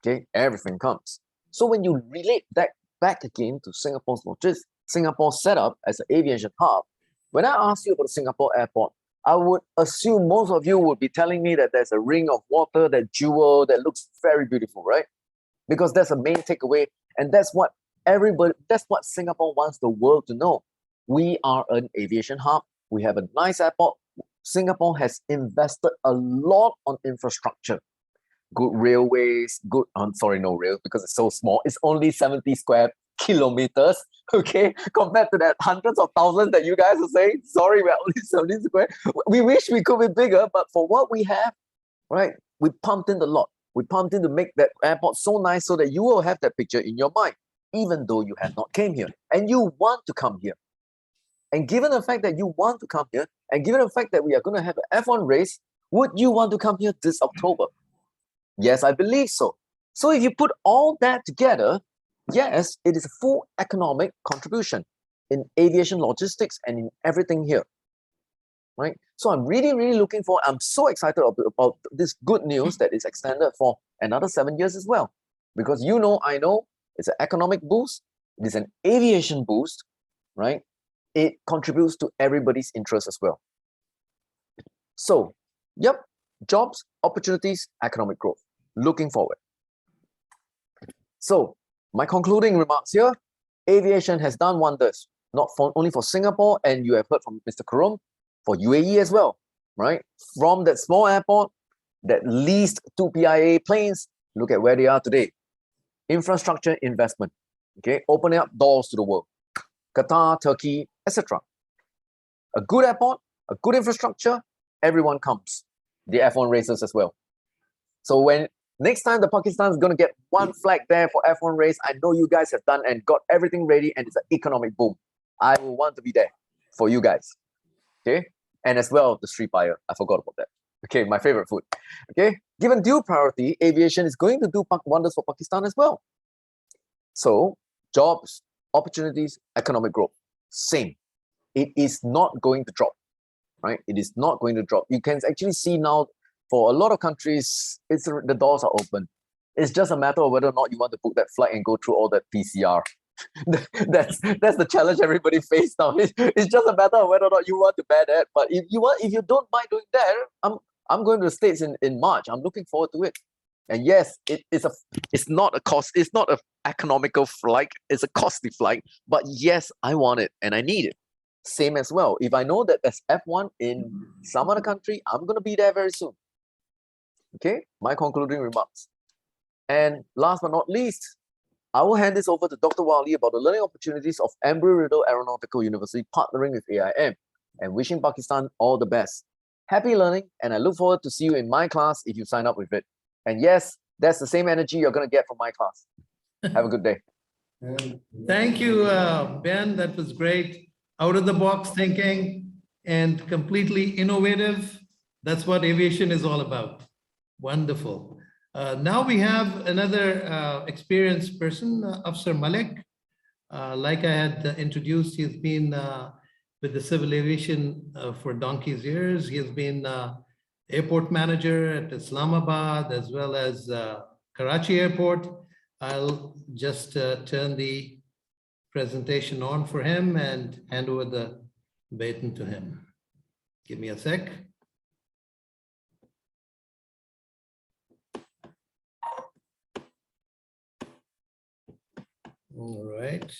Okay, everything comes. So when you relate that back again to Singapore's logistics, Singapore's setup as an aviation hub, when I ask you about the Singapore airport, I would assume most of you would be telling me that there's a ring of water, that jewel that looks very beautiful, right? Because that's a main takeaway, and that's what Singapore wants the world to know. We are an aviation hub. We have a nice airport. Singapore has invested a lot on infrastructure. Good railways, no rails because it's so small. It's only 70 square kilometers, okay? Compared to that hundreds of thousands that you guys are saying. Sorry, we're only 70 square. We wish we could be bigger, but for what we have, right, we pumped in a lot. We pumped in to make that airport so nice so that you will have that picture in your mind, even though you have not came here and you want to come here. And given the fact that you want to come here, and given the fact that we are going to have an F1 race, would you want to come here this October? Yes, I believe so. So if you put all that together, yes, it is a full economic contribution in aviation logistics and in everything here, right? So I'm really, really looking forward. I'm so excited about this good news that is extended for another 7 years as well. Because you know, I know, it's an economic boost. It is an aviation boost, right? It contributes to everybody's interest as well. So, yep, jobs, opportunities, economic growth. Looking forward. So, my concluding remarks here, aviation has done wonders, not only for Singapore, and you have heard from Mr. Khurram, for UAE as well, right? From that small airport that leased 2 PIA planes, look at where they are today. Infrastructure investment, okay, opening up doors to the world. Qatar, Turkey, etc. A good airport, a good infrastructure, everyone comes. The F1 races as well. So when next time the Pakistan is going to get one flag there for F1 race, I know you guys have done and got everything ready, and it's an economic boom. I will want to be there for you guys. Okay, and as well the street fire. I forgot about that. Okay, my favorite food. Okay, given due priority, aviation is going to do wonders for Pakistan as well. So jobs, opportunities, economic growth, same. It is not going to drop, right? It is not going to drop. You can actually see now for a lot of countries, the doors are open. It's just a matter of whether or not you want to book that flight and go through all that PCR. that's the challenge everybody faces now. It's just a matter of whether or not you want to bear that. But if you don't mind doing that, I'm going to the States in March. I'm looking forward to it. And yes, it's not an economical flight, it's a costly flight. But yes, I want it and I need it. Same as well. If I know that there's F1 in some other country, I'm going to be there very soon. Okay, my concluding remarks. And last but not least, I will hand this over to Dr. Wali about the learning opportunities of Embry-Riddle Aeronautical University partnering with AIM, and wishing Pakistan all the best. Happy learning, and I look forward to see you in my class if you sign up with it. And yes, that's the same energy you're going to get from my class. Have a good day. Thank you, Ben. That was great. Out of the box thinking and completely innovative. That's what aviation is all about. Wonderful. Now we have another experienced person, Afsar Malik. Like I had introduced, he's been with the civil aviation for donkey's years. He has been airport manager at Islamabad as well as Karachi Airport. I'll just turn the presentation on for him and hand over the baton to him. Give me a sec. All right.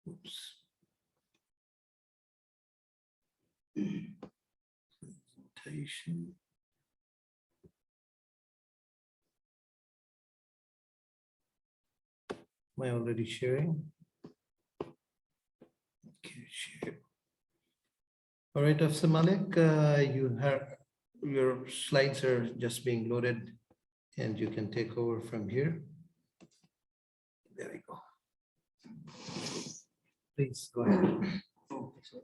Oops. Presentation. Am I already sharing? Okay, share. All right, Afsar Malik, your slides are just being loaded and you can take over from here. There we go. Please go ahead. Okay, sir.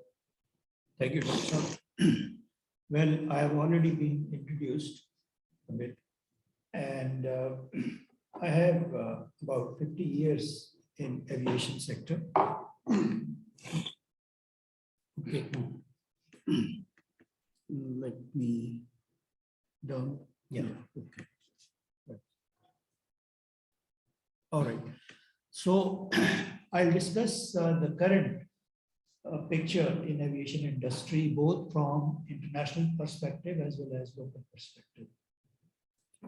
Thank you, Dr. Well, I have already been introduced a bit, and I have about 50 years in aviation sector. Okay. Let me down. Yeah. Okay. Right. All right. So I'll discuss the current picture in aviation industry, both from international perspective as well as local perspective.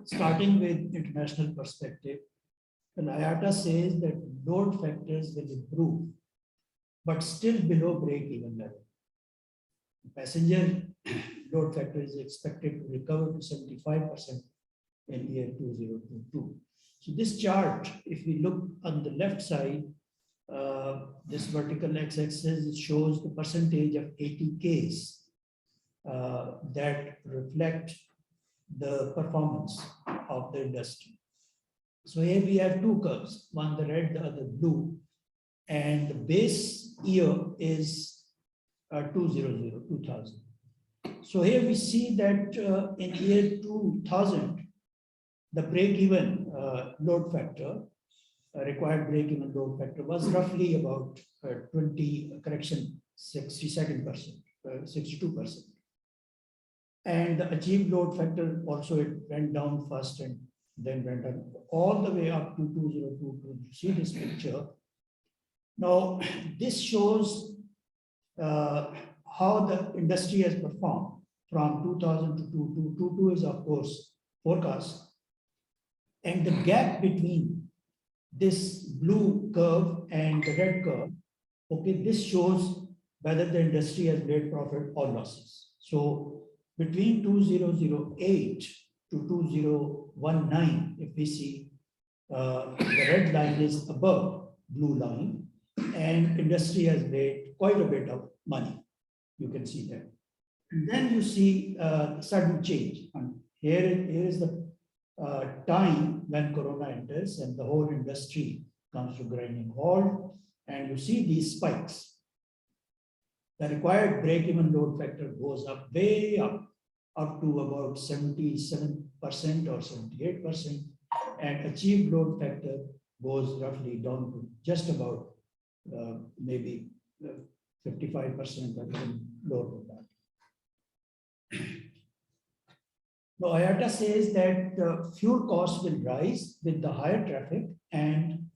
Starting with international perspective, and IATA says that load factors will improve, but still below break-even level. Passenger load factor is expected to recover to 75% in year 2022. So this chart, if we look on the left side, this vertical x-axis shows the percentage of ATKs that reflect the performance of the industry. So here we have two curves, one the red, the other blue, and the base year is 2000. So here we see that in year 2000, the break-even load factor, required break-even load factor was roughly about 62%. And the achieved load factor also, it went down first and then went down all the way up to 2022. You see this picture. Now, this shows how the industry has performed from 2000 to 2022 is of course forecast. And the gap between this blue curve and the red curve, okay, this shows whether the industry has made profit or losses. So between 2008 to 2019, if we see the red line is above blue line, and industry has made quite a bit of money. You can see that. And then you see sudden change. And here is the time when Corona enters and the whole industry comes to grinding halt, and you see these spikes. The required break-even load factor goes up way up to about 77% or 78%, and achieved load factor goes roughly down to just about maybe 55% or even lower than that. Now, IATA says that fuel costs will rise with the higher traffic and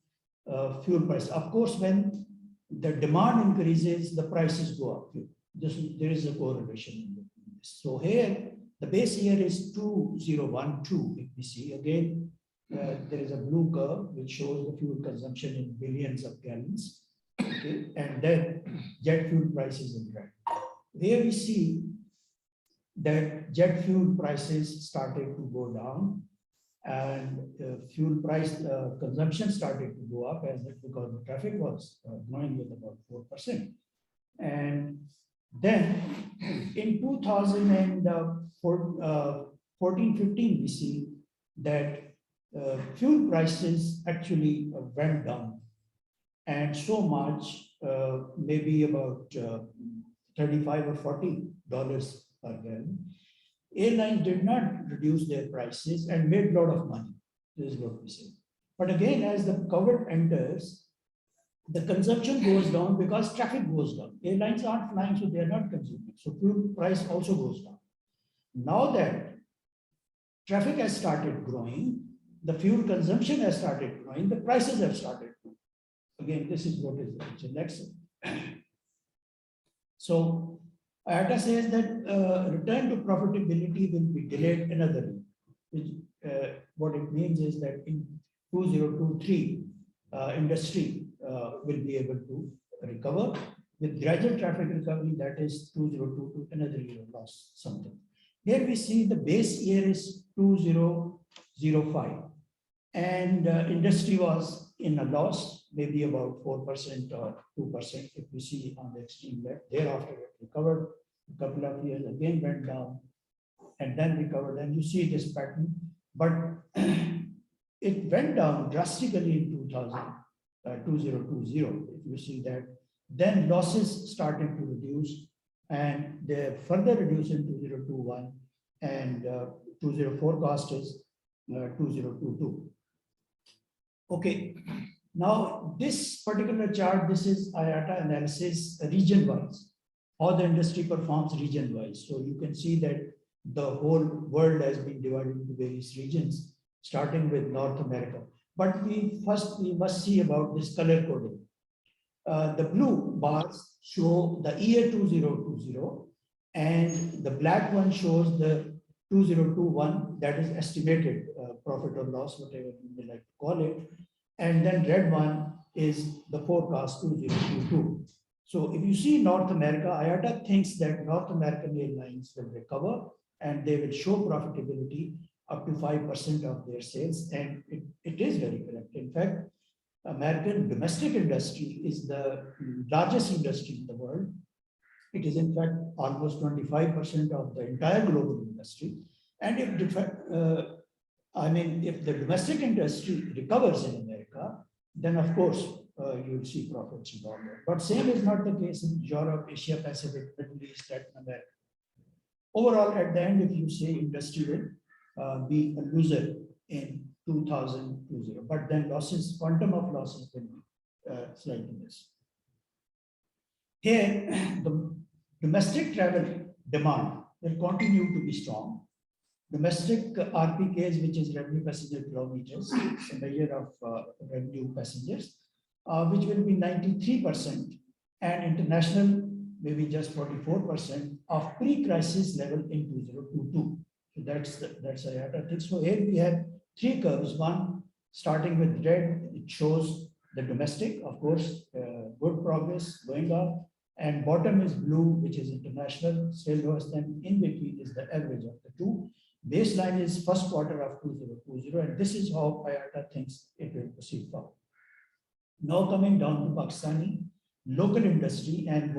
fuel price. Of course, when the demand increases, the prices go up. There is a correlation in this. So here, the base year is 2012. If we see again, there is a blue curve which shows the fuel consumption in billions of gallons. Okay, and then jet fuel prices in red. Here we see that jet fuel prices started to go down, and fuel price consumption started to go up because the traffic was growing with about 4%. And then in 2014-15, we see that fuel prices actually went down, and so much, maybe about $35 or $40 per gallon. Airlines did not reduce their prices and made a lot of money. This is what we say. But again, as the COVID enters, the consumption goes down because traffic goes down. Airlines aren't flying, so they are not consuming. So fuel price also goes down. Now that traffic has started growing, the fuel consumption has started growing, the prices have started growing. Again, this is what is the index. So IATA says that return to profitability will be delayed another year, which what it means is that in 2023, industry will be able to recover with gradual traffic recovery. That is 2022, another year loss something. Here we see the base year is 2005, and industry was in a loss, maybe about 4% or 2%. If we see on the extreme left, thereafter it recovered. A couple of years again went down and then recovered, and you see this pattern, but it went down drastically in 2020. If you see that, then losses started to reduce, and they further reduced in 2021, and 20 forecast is 2022. Okay, now this particular chart, this is IATA analysis region-wise. How the industry performs region-wise. So you can see that the whole world has been divided into various regions, starting with North America. But we must see about this color coding. The blue bars show the year 2020, and the black one shows the 2021, that is estimated profit or loss, whatever you may like to call it. And then red one is the forecast 2022. So if you see North America, IATA thinks that North American airlines will recover and they will show profitability up to 5% of their sales. And it is very correct. In fact, American domestic industry is the largest industry in the world. It is in fact almost 25% of the entire global industry. And if the domestic industry recovers in America, then of course you will see profits in all that. But same is not the case in Europe, Asia Pacific, Middle East, Latin America. Overall, at the end, if you say industry will be a loser in 2020, but then losses, quantum of losses will be slightly less. Here, the domestic travel demand will continue to be strong. Domestic RPKs, which is revenue passenger kilometers, a measure of revenue passengers, which will be 93%, and international maybe just 44% of pre-crisis level in 2022. So that's IATA thing. So here we have three curves. One starting with red, it shows the domestic, of course, good progress going up. And bottom is blue, which is international, still lowest. Then in between is the average of the two. Baseline is first quarter of 2020, and this is how IATA thinks it will proceed forward. Now coming down to Pakistani local industry and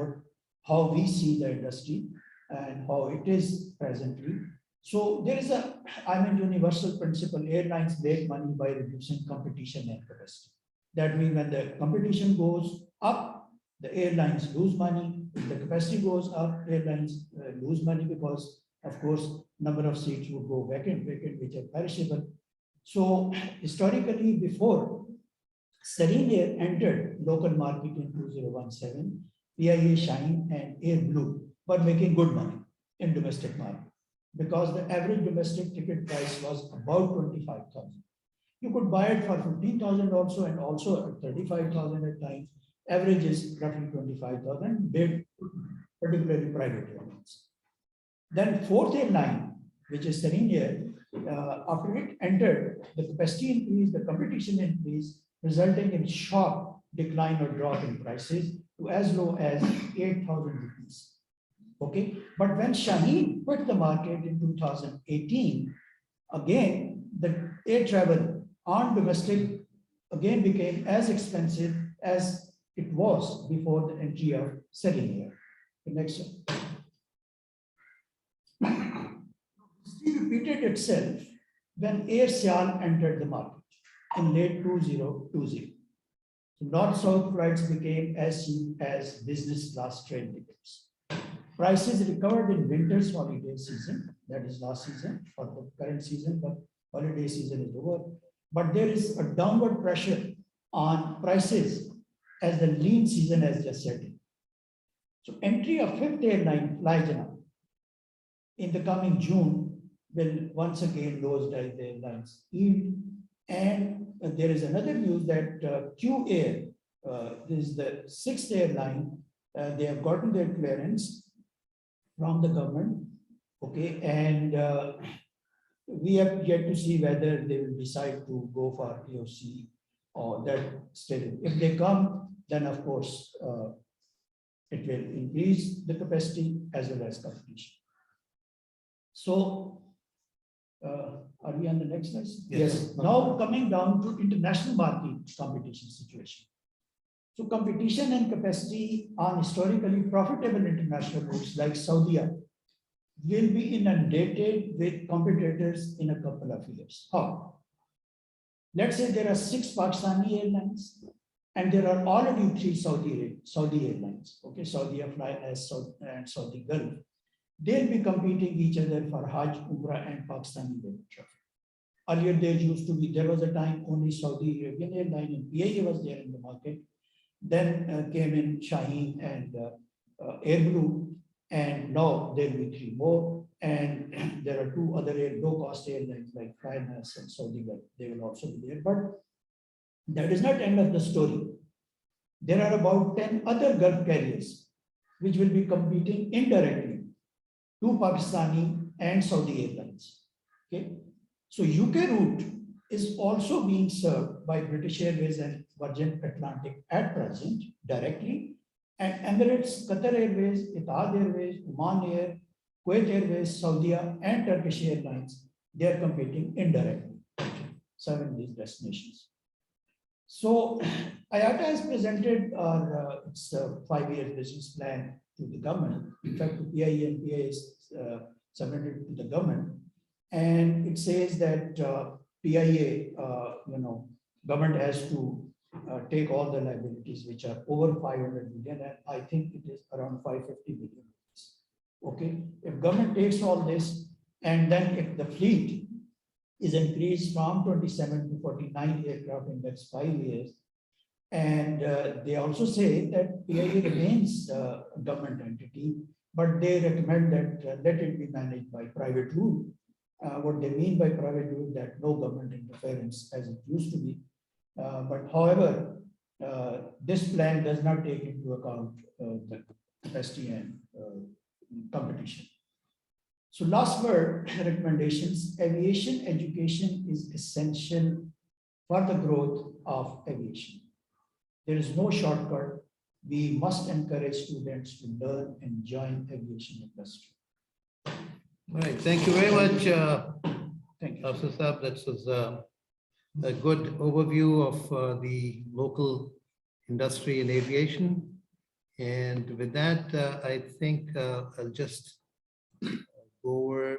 how we see the industry and how it is presently. So there is universal principle. Airlines make money by reducing competition and capacity. That means when the competition goes up, the airlines lose money. If the capacity goes up, airlines lose money because, of course, number of seats would go vacant, which are perishable. So historically, before Serene Air entered local market in 2017, PIA, Shine, and Air Blue were making good money in domestic market because the average domestic ticket price was about 25,000. You could buy it for 15,000 also, and also at 35,000 at times. Average is roughly 25,000, big, particularly private airlines. Then fourth airline, which is Serene Air, after it entered, the capacity increased, the competition increased, resulting in sharp decline or drop in prices to as low as 8,000 rupees. Okay, but when Shaheen quit the market in 2018, again, the air travel on domestic again became as expensive as it was before the entry of Serene Air. The next one. History repeated itself when Air Sial entered the market in late 2020. So north-south flights became as cheap as business class train tickets. Prices recovered in winter's holiday season, that is last season, or the current season, but holiday season is over. But there is a downward pressure on prices as the lean season has just set in. So entry of fifth airline, Flyjana, in the coming June will once again lose the airlines yield. And there is another news that Q Air, this is the sixth airline, they have gotten their clearance from the government, okay, and we have yet to see whether they will decide to go for POC or that still. If they come, then of course it will increase the capacity as well as competition. So, are we on the next slide? Yes. Now coming down to international market competition situation. So competition and capacity on historically profitable international routes like Saudi will be inundated with competitors in a couple of years. How? Let's say there are 6 Pakistani airlines and there are already 3 Saudi airlines. Okay, Saudi Flynas and Saudi Gulf. They'll be competing each other for Hajj, Umrah, and Pakistani traffic. Earlier there was a time only Saudi Arabian airline and PIA was there in the market. Then came in Shaheen and Air Blue, and now there will be 3 more. And there are 2 other low-cost airlines like Flynas and Saudi Gulf. They will also be there. But that is not the end of the story. There are about 10 other Gulf carriers which will be competing indirectly to Pakistani and Saudi airlines. Okay, so UK route is also being served by British Airways and Virgin Atlantic at present directly, and Emirates, Qatar Airways, Etihad Airways, Oman Air, Kuwait Airways, Saudi, and Turkish Airlines, they are competing indirectly, serving these destinations. So IATA has presented its 5-year business plan to the government. In fact, the PIA and PIA is submitted to the government, and it says that PIA, government has to take all the liabilities which are over 500 million, and I think it is around 550 billion. Okay, if government takes all this, and then if the fleet is increased from 27 to 49 aircraft in the next 5 years, and they also say that PIA remains a government entity, but they recommend that let it be managed by private rule. What they mean by private rule, that no government interference as it used to be. But however, this plan does not take into account the capacity and competition. So last word, recommendations. Aviation education is essential for the growth of aviation. There is no shortcut. We must encourage students to learn and join aviation industry. All right, thank you very much, Thank you. Afsar Saab. That was a good overview of the local industry in aviation. And with that, I think I'll just go over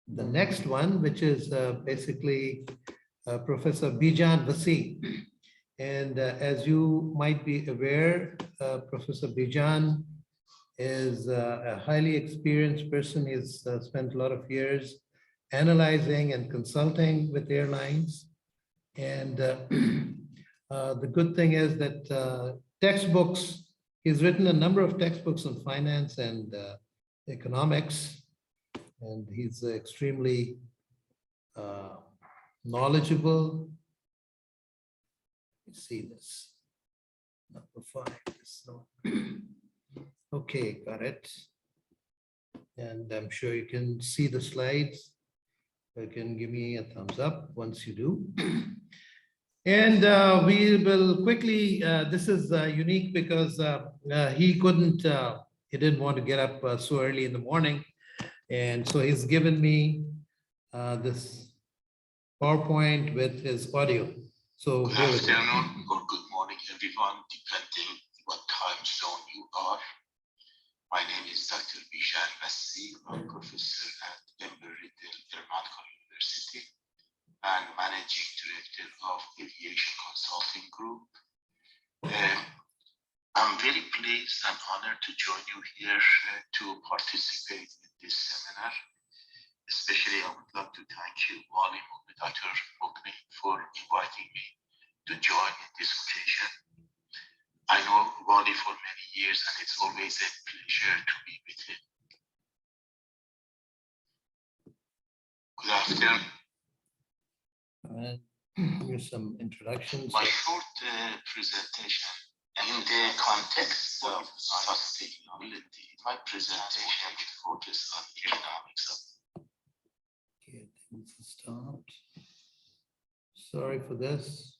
the next one, which is basically Professor Bijan Vasigh. And as you might be aware, Professor Bijan is a highly experienced person. He's spent a lot of years analyzing and consulting with airlines. And the good thing is that textbooks, he's written a number of textbooks on finance and economics, and he's extremely knowledgeable. Let's see this. Number 5. So, okay, got it. And I'm sure you can see the slides. You can give me a thumbs up once you do. And we will quickly, this is unique because he didn't want to get up so early in the morning. And so he's given me this PowerPoint with his audio. So good afternoon or good morning, everyone, depending what time zone you are. My name is Dr. Bijan Vasigh. I'm professor at Embry-Riddle Aeronautical University and managing director of Aviation Consulting Group. I'm very pleased and honored to join you here to participate in this seminar. Especially, I would like to thank you, Wali, Dr. Mughni, for inviting me to join in this occasion. I know Wali for many years, and it's always a pleasure to be with him. Good afternoon. Here's some introductions. My short presentation in the context of sustainability, my presentation will focus on economics. Okay, things stopped. Sorry for this.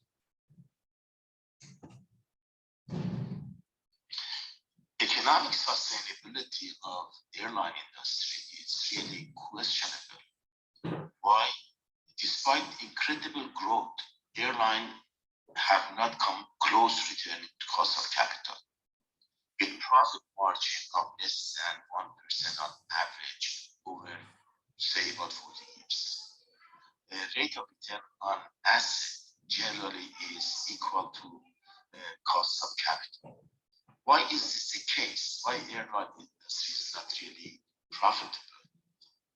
Economic sustainability of airline industry is really questionable. Why? Despite incredible growth, airlines have not come close returning to cost of capital, with profit margin of less than 1% on average over, say, about 40 years. The rate of return on asset generally is equal to cost of capital. Why is this the case? Why airline industry is not really profitable?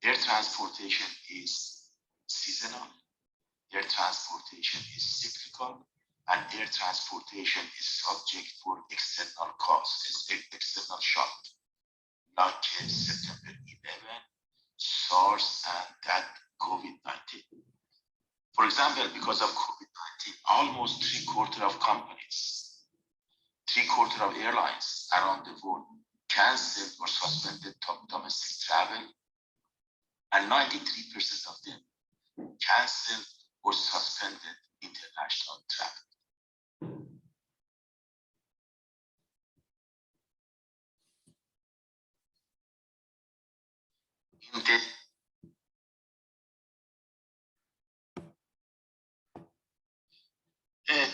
Air transportation is seasonal, air transportation is cyclical, and air transportation is subject for external costs, external shock, like September 11, SARS, and that COVID-19. For example, because of COVID-19, almost 3/4 of companies, 3/4 of airlines around the world canceled or suspended domestic travel, and 93% of them canceled or suspended international travel.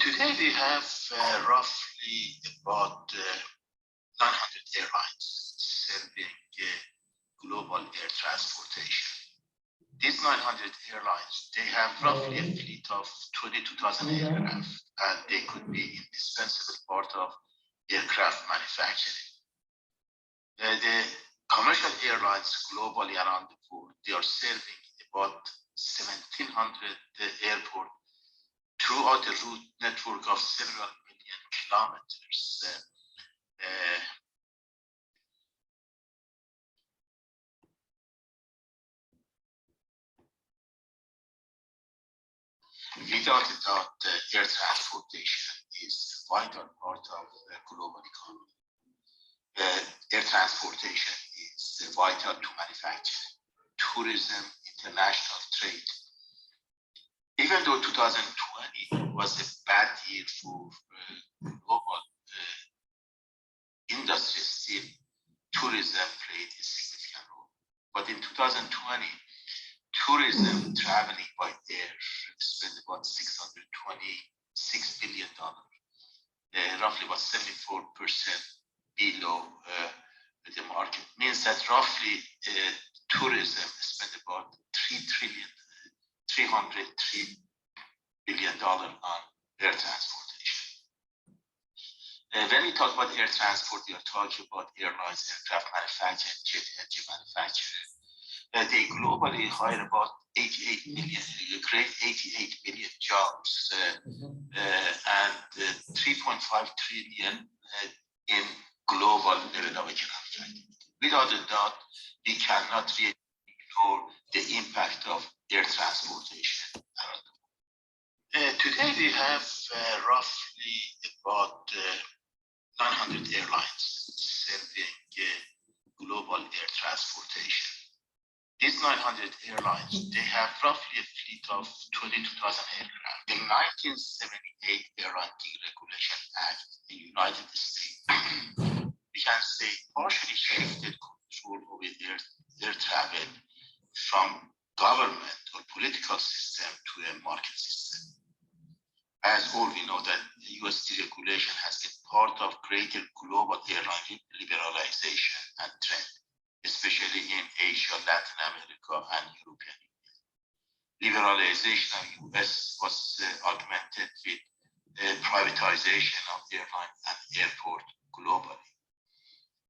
Today we have roughly about 900 airlines serving global air transportation. These 900 airlines, they have roughly a fleet of 22,000 aircraft, and they could be indispensable part of aircraft manufacturing. The commercial airlines globally around the world, they are serving about 1,700 airports throughout a route network of several million kilometers. Without a doubt, air transportation is a vital part of the global economy. Air transportation is vital to manufacturing, to tourism, international trade. Even though 2020 was a bad year for global industry, still tourism played a significant role. But in 2020, tourism traveling by air spent about $626 billion, roughly about 74% below the market. Means that roughly tourism spent about $303 billion on air transportation. When we talk about air transport, we are talking about airlines, aircraft manufacturers, jet engine manufacturers. They globally hire about 88 million, create 88 million jobs and 3.5 trillion in global level of economic activity. Without a doubt, we cannot really ignore the impact of air transportation. Today we have roughly about 900 airlines serving global air transportation. These 900 airlines, they have roughly a fleet of 22,000 aircraft. The 1978 Airline Deregulation Act in the United States, we can say partially shifted control over air travel from government or political system to a market system. As all we know that the US deregulation has been part of greater global airline liberalization and trend, especially in Asia, Latin America, and European Union. Liberalization of US was augmented with privatization of airline and airport globally.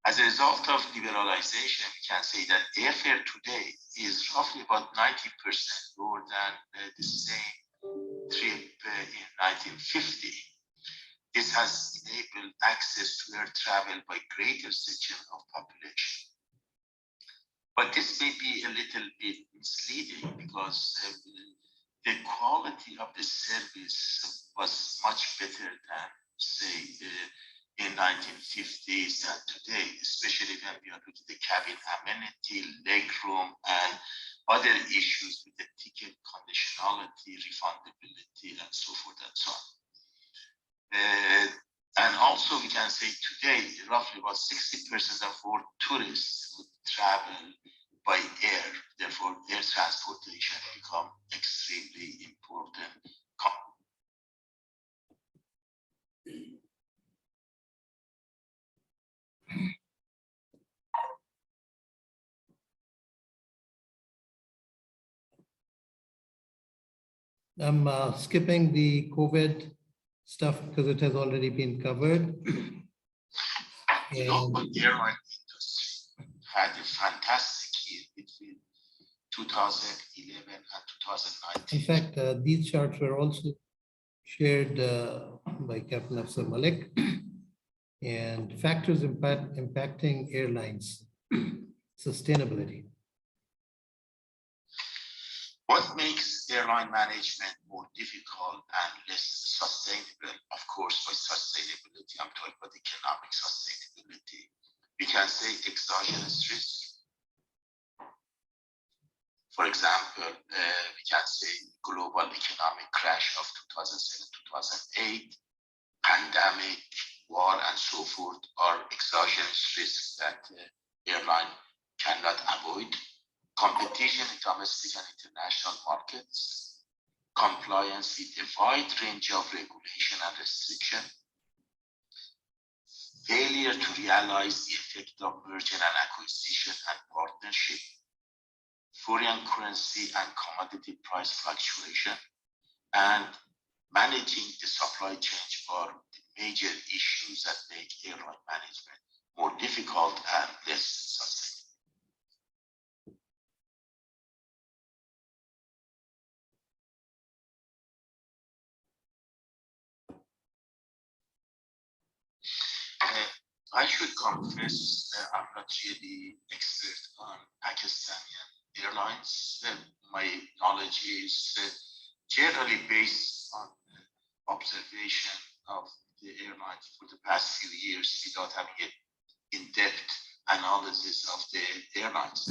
As a result of liberalization, we can say that airfare today is roughly about 90% lower than the same trip in 1950. This has enabled access to air travel by greater section of population. But this may be a little bit misleading because the quality of the service was much better than, say, in 1950s than today, especially when we are looking at the cabin amenity, legroom, and other issues with the ticket conditionality, refundability, and so forth and so on. And also we can say today, roughly about 60% of our tourists would travel by air. Therefore, air transportation become extremely important. I'm skipping the COVID stuff because it has already been covered. You know, but the airline industry had a fantastic year between 2011 and 2019. In fact, these charts were also shared by Captain Afsar Malik, and factors impacting airlines sustainability. What makes airline management more difficult and less sustainable? Of course, by sustainability, I'm talking about economic sustainability. We can say exogenous risk. For example, we can say global economic crash of 2007-2008, pandemic, war, and so forth are exogenous risks that airline cannot avoid. Competition in domestic and international markets, compliance with a wide range of regulation and restriction, failure to realize the effect of merger and acquisition and partnership, foreign currency and commodity price fluctuation, and managing the supply chain are the major issues that make airline management more difficult and less sustainable. I should confess I'm not really expert on Pakistani airlines. My knowledge is generally based on observation of the airlines for the past few years without having an in-depth analysis of the airlines.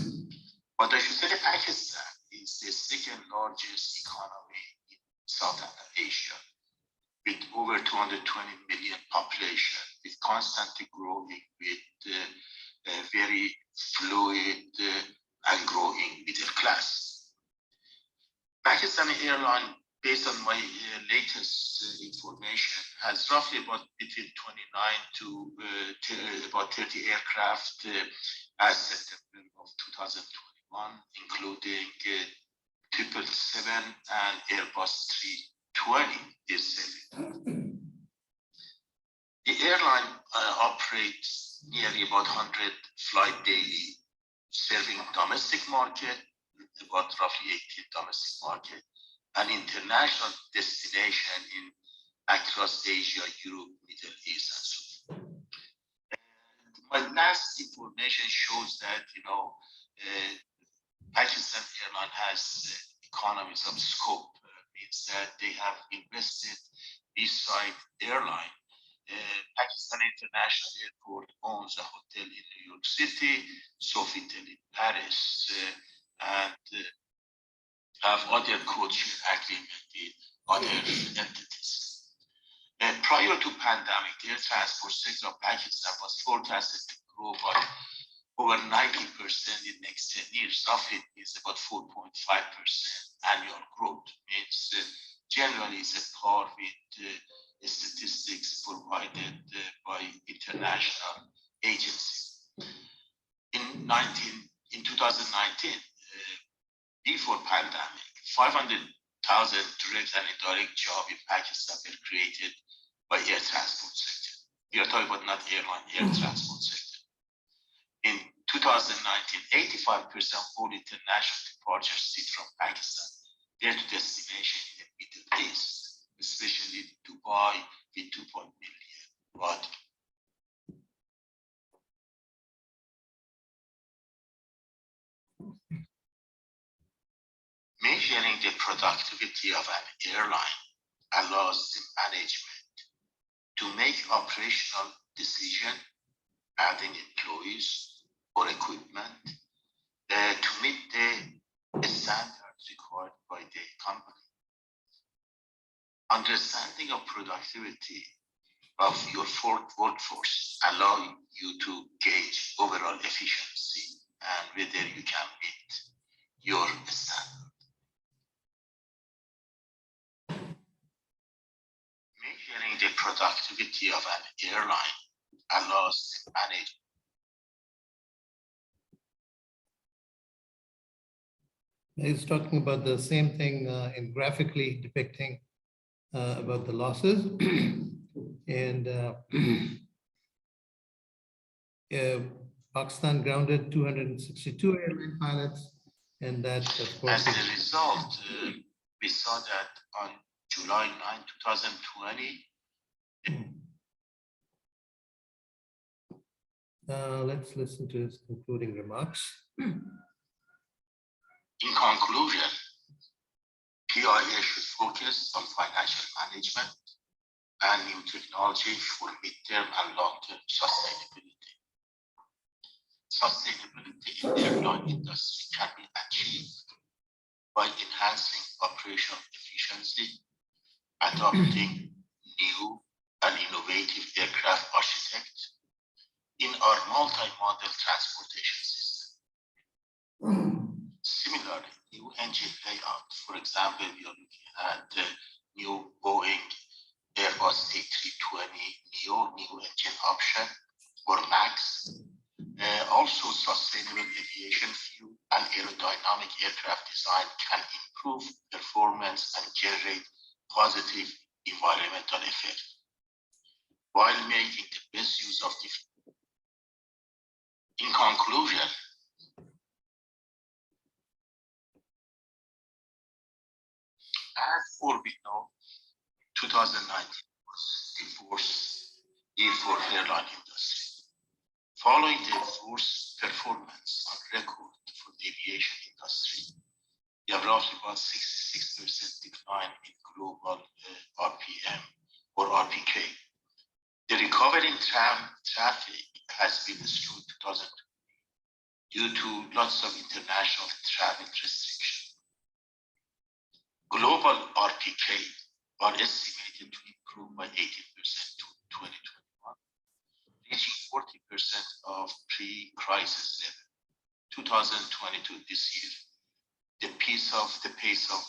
But I should say that Pakistan is the second largest economy in South Asia, with over 220 million population, with constantly growing, with a very fluid and growing middle class. Pakistani airline, based on my latest information, has roughly about between 29 to about 30 aircraft as September of 2021, including 777 and Airbus 320 is The airline operates nearly about 100 flight daily, serving domestic market, about roughly 18 domestic market, and international destination in across Asia, Europe, Middle East, and so forth. My last information shows that Pakistan Airline has economies of scope. Means that they have invested beside airline. Pakistan International Airport owns a hotel in New York City, Sofitel in Paris, and have other code-share agreement with other entities. Prior to pandemic, the air transport sector of Pakistan was forecasted to grow by over 90% in next 10 years. Of it is about 4.5% annual growth. Means generally is at par with statistics provided by international agencies. In 2019, before pandemic, 500,000 direct and indirect jobs in Pakistan were created by air transport sector. We are talking about not airline, air transport sector. In 2019, 85% of all international departures sit from Pakistan, there to destination in the Middle East, especially Dubai with 2.1 million. Right? Measuring the productivity of an airline allows the management to make operational decisions, adding employees or equipment to meet the standards required by the company. Understanding of productivity of your workforce allow you to gauge overall efficiency and whether you can meet your standard. Measuring the productivity of an airline allows the management. He's talking about the same thing in graphically depicting about the losses. And Pakistan grounded 262 airline pilots, and that, of course, as a result, we saw that on July 9, 2020. Let's listen to his concluding remarks. In conclusion, PIA should focus on financial management and new technology for mid-term and long-term sustainability. Sustainability in the airline industry can be achieved by enhancing operational efficiency, adopting new and innovative aircraft architecture in our multi-model transportation system. Similarly, new engine layout, for example, we are looking at the new Boeing Airbus A320neo new engine option or MAX. Also, sustainable aviation fuel and aerodynamic aircraft design can improve performance and generate positive environmental effect while making the best use of the. In conclusion, as for we know, 2019 was the worst year for airline industry. Following the worst performance on record for the aviation industry, we have roughly about 66% decline in global RPM or RPK. The recovery in traffic has been slow in 2020, due to lots of international travel restrictions. Global RPK are estimated to improve by 18% to 2021, reaching 40% of pre-crisis level. 2022, this year, the pace of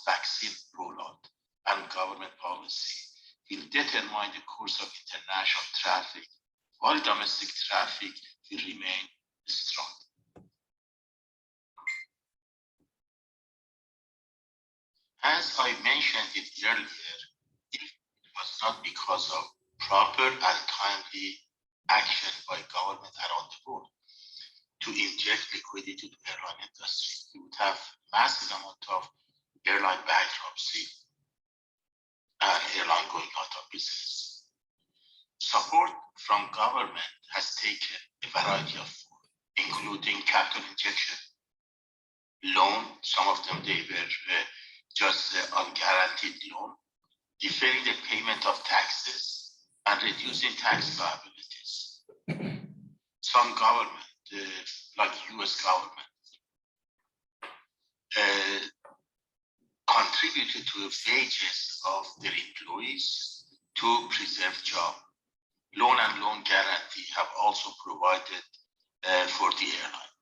vaccine rollout and government policy will determine the course of international traffic, while domestic traffic will remain strong. As I mentioned it earlier, if it was not because of proper and timely action by government around the world to inject liquidity to airline industry, we would have massive amount of airline bankruptcy and airline going out of business. Support from government has taken a variety of forms, including capital injection, loan, some of them they were just unguaranteed loan, deferring the payment of taxes and reducing tax liabilities. Some government, like US government, contributed to the wages of their employees to preserve jobs. Loan and loan guarantee have also provided for the airline.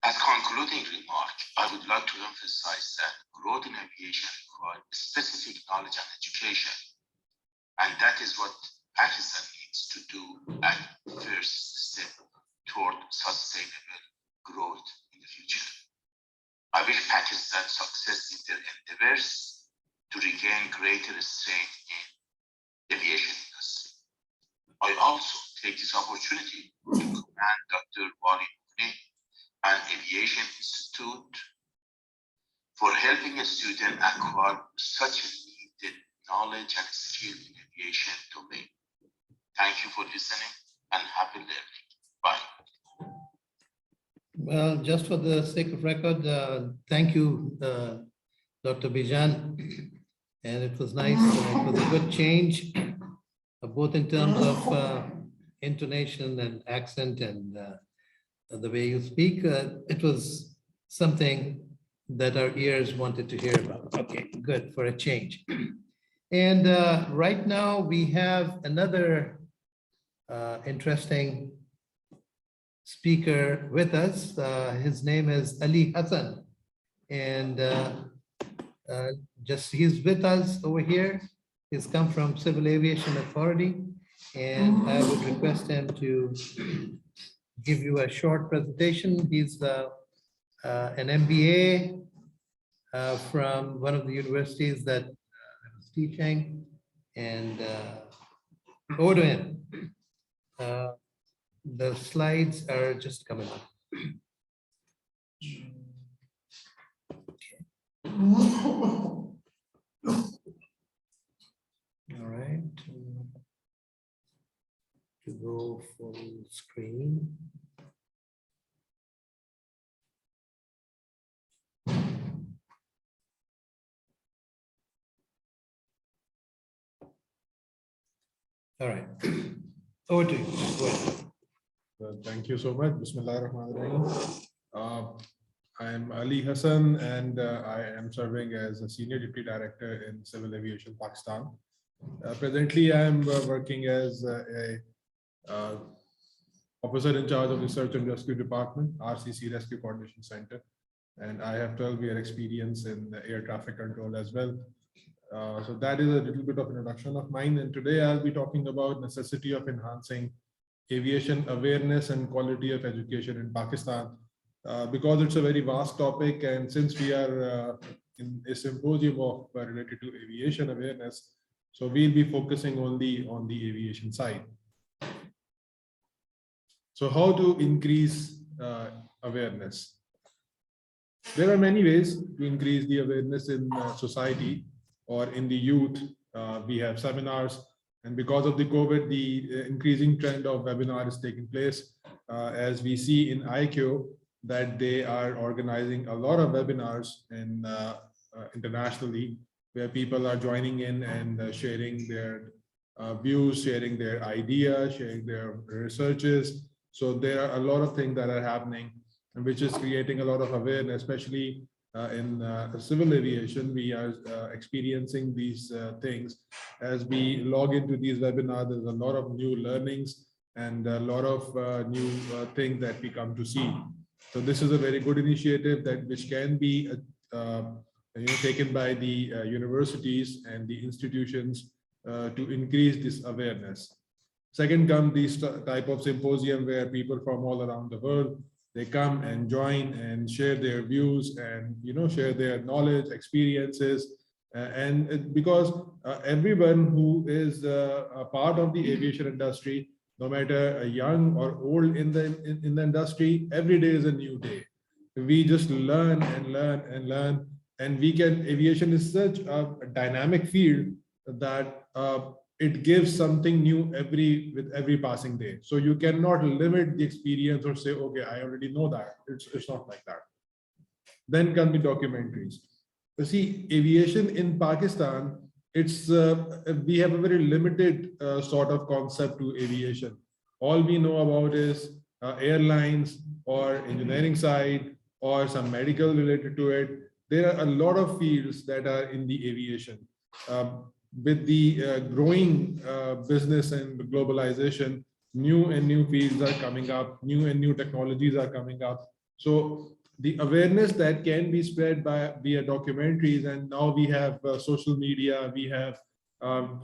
As concluding remark, I would like to emphasize that growth in aviation requires specific knowledge and education, and that is what Pakistan needs to do at first step toward sustainable growth in the future. I wish Pakistan success in their endeavors to regain greater strength in aviation industry. I also take this opportunity to commend Dr. Wali and Aviation Institute for helping a student acquire such a needed knowledge and skill in aviation domain. Thank you for listening and happy learning. Bye. Well, just for the sake of record, thank you, Dr. Bijan. And it was nice. It was a good change, both in terms of intonation and accent and the way you speak. It was something that our ears wanted to hear about. Okay, good, for a change. And right now we have another interesting speaker with us. His name is Ali Hasan. And he's with us over here. He's come from Civil Aviation Authority. And I would request him to give you a short presentation. He's an MBA from one of the universities that I was teaching, and over to him. The slides are just coming up. All right. To go full screen. All right. Over to you. Go ahead. Well, thank you so much. Bismillahirrahmanirrahim. I am Ali Hasan, and I am serving as a Senior Deputy Director in Civil Aviation, Pakistan. Presently, I am working as a officer in charge of the Search and Rescue Department, RCC Rescue Coordination Center, and I have 12-year experience in air traffic control as well. So that is a little bit of introduction of mine, and today I'll be talking about necessity of enhancing aviation awareness and quality of education in Pakistan, because it's a very vast topic, and since we are in a symposium of related to aviation awareness, so we'll be focusing only on the aviation side. So how to increase awareness? There are many ways to increase the awareness in society or in the youth. We have seminars, and because of the COVID, the increasing trend of webinar is taking place. As we see in IQ, that they are organizing a lot of webinars in, internationally, where people are joining in and sharing their views, sharing their ideas, sharing their researches. So there are a lot of things that are happening, which is creating a lot of awareness, especially in civil aviation. We are experiencing these things as we log into these webinars. There's a lot of new learnings and a lot of new things that we come to see. So this is a very good initiative that which can be taken by the universities and the institutions to increase this awareness. Second come these type of symposium where people from all around the world, they come and join and share their views and share their knowledge, experiences, and because everyone who is a part of the aviation industry, no matter young or old in the industry, every day is a new day. We just learn and learn and learn, and aviation is such a dynamic field that it gives something new with every passing day. So you cannot limit the experience or say, okay, I already know that. It's not like that. Then come the documentaries. You see, aviation in Pakistan, we have a very limited sort of concept to aviation. All we know about is airlines or engineering side or some medical related to it. There are a lot of fields that are in the aviation. With the growing business and globalization, new and new fields are coming up, new and new technologies are coming up. So the awareness that can be spread via documentaries, and now we have social media, we have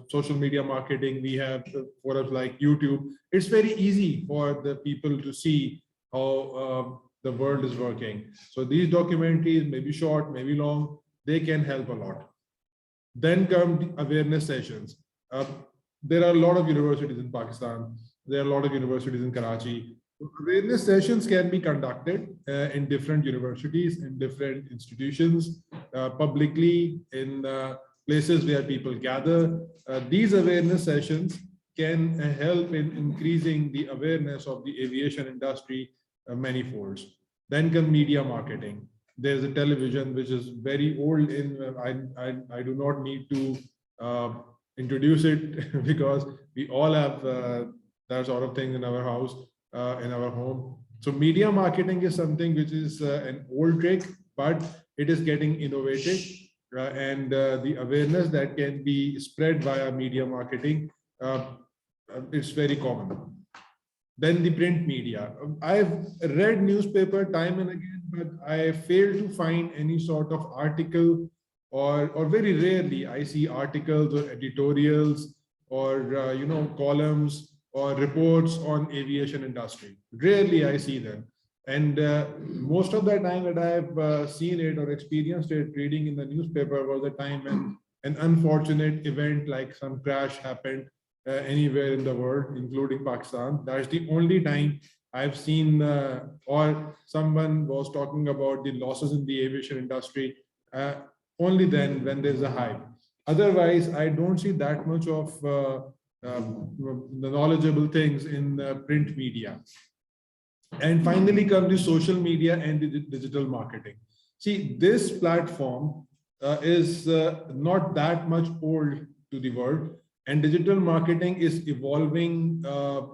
social media marketing, we have forums like YouTube. It's very easy for the people to see how the world is working. So these documentaries, maybe short, maybe long, they can help a lot. Then come the awareness sessions. There are a lot of universities in Pakistan. There are a lot of universities in Karachi. Awareness sessions can be conducted in different universities, in different institutions, publicly, in places where people gather. These awareness sessions can help in increasing the awareness of the aviation industry many folds. Then come media marketing. There's a television which is very old. I do not need to introduce it because we all have that sort of thing in our house, in our home. So media marketing is something which is an old trick, but it is getting innovated, and the awareness that can be spread via media marketing, it's very common. Then the print media. I've read newspaper time and again, but I fail to find any sort of article, or very rarely I see articles or editorials or columns or reports on aviation industry. Rarely I see them. And most of the time that I've seen it or experienced it reading in the newspaper was the time when an unfortunate event like some crash happened anywhere in the world, including Pakistan. That's the only time I've seen or someone was talking about the losses in the aviation industry. Only then when there's a hype. Otherwise, I don't see that much of the knowledgeable things in print media. And finally come the social media and the digital marketing. See, this platform is not that much old to the world, and digital marketing is evolving at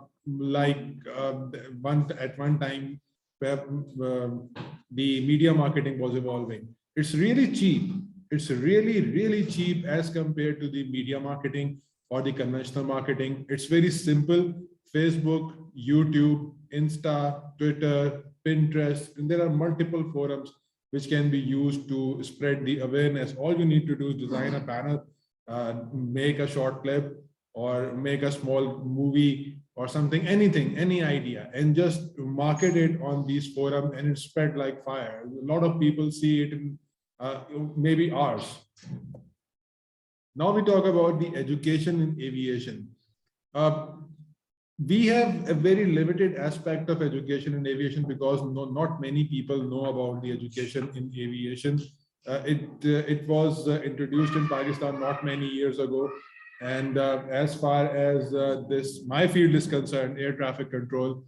one time where the media marketing was evolving. It's really cheap. It's really cheap as compared to the media marketing or the conventional marketing. It's very simple. Facebook, YouTube, Insta, Twitter, Pinterest, and there are multiple forums which can be used to spread the awareness. All you need to do is design a banner, make a short clip, or make a small movie or something, anything, any idea, and just market it on these forums, and it's spread like fire. A lot of people see it in maybe hours. Now we talk about the education in aviation. We have a very limited aspect of education in aviation because not many people know about the education in aviation. It was introduced in Pakistan not many years ago. And as far as my field is concerned, air traffic control,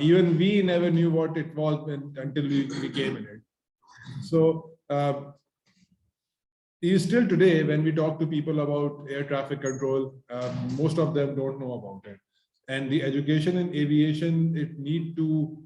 even we never knew what it was until we came in it. So Still today, when we talk to people about air traffic control, most of them don't know about it. And the education in aviation, it need to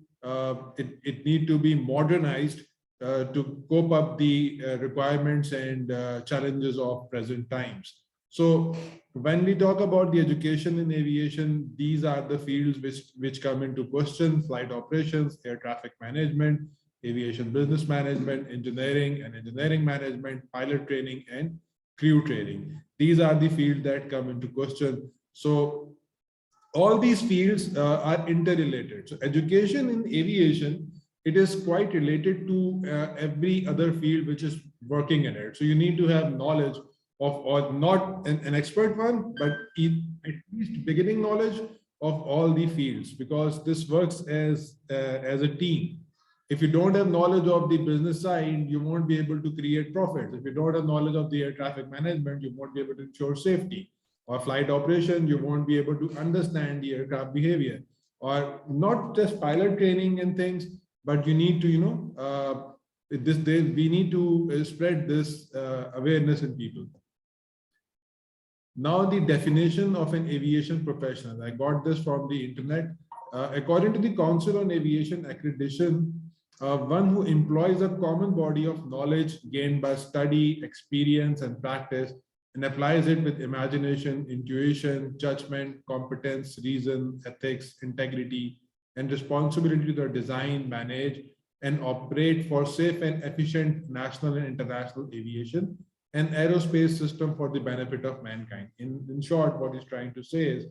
be modernized to cope up the requirements and challenges of present times. So when we talk about the education in aviation, these are the fields which come into question: flight operations, air traffic management, aviation business management, engineering and engineering management, pilot training, and crew training. These are the fields that come into question. So all these fields are interrelated. So education in aviation, it is quite related to every other field which is working in it. So you need to have knowledge of, or not an expert one, but at least beginning knowledge of all the fields, because this works as a team. If you don't have knowledge of the business side, you won't be able to create profits. If you don't have knowledge of the air traffic management, you won't be able to ensure safety. Or flight operation, you won't be able to understand the aircraft behavior. Or not just pilot training and things, but you need to, we need to spread this awareness in people. Now, the definition of an aviation professional. I got this from the internet. According to the Council on Aviation Accreditation, one who employs a common body of knowledge gained by study, experience, and practice, and applies it with imagination, intuition, judgment, competence, reason, ethics, integrity, and responsibility to design, manage, and operate for safe and efficient national and international aviation and aerospace system for the benefit of mankind. In short, what he's trying to say is,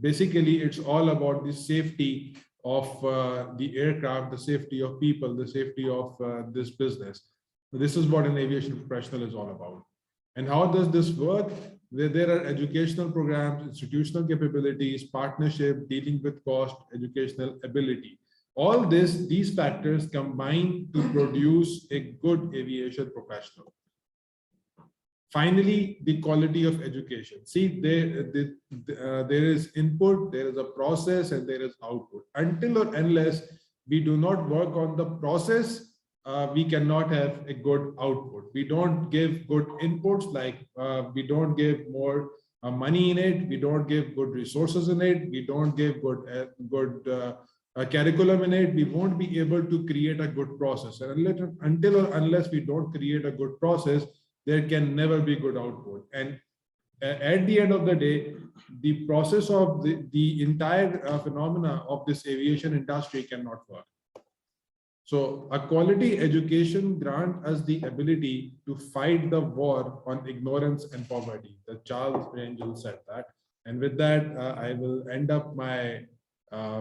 basically, it's all about the safety of the aircraft, the safety of people, the safety of this business. This is what an aviation professional is all about. And how does this work? There are educational programs, institutional capabilities, partnership, dealing with cost, educational ability. All these factors combine to produce a good aviation professional. Finally, the quality of education. See, there is input, there is a process, and there is output. Until or unless we do not work on the process, we cannot have a good output. We don't give good inputs, like we don't give more money in it. We don't give good resources in it. We don't give good curriculum in it. We won't be able to create a good process. And until or unless we don't create a good process, there can never be good output. And at the end of the day, the process of the entire phenomena of this aviation industry cannot work. So a quality education grants us the ability to fight the war on ignorance and poverty. That Charles Angel said that. And with that, I will end up my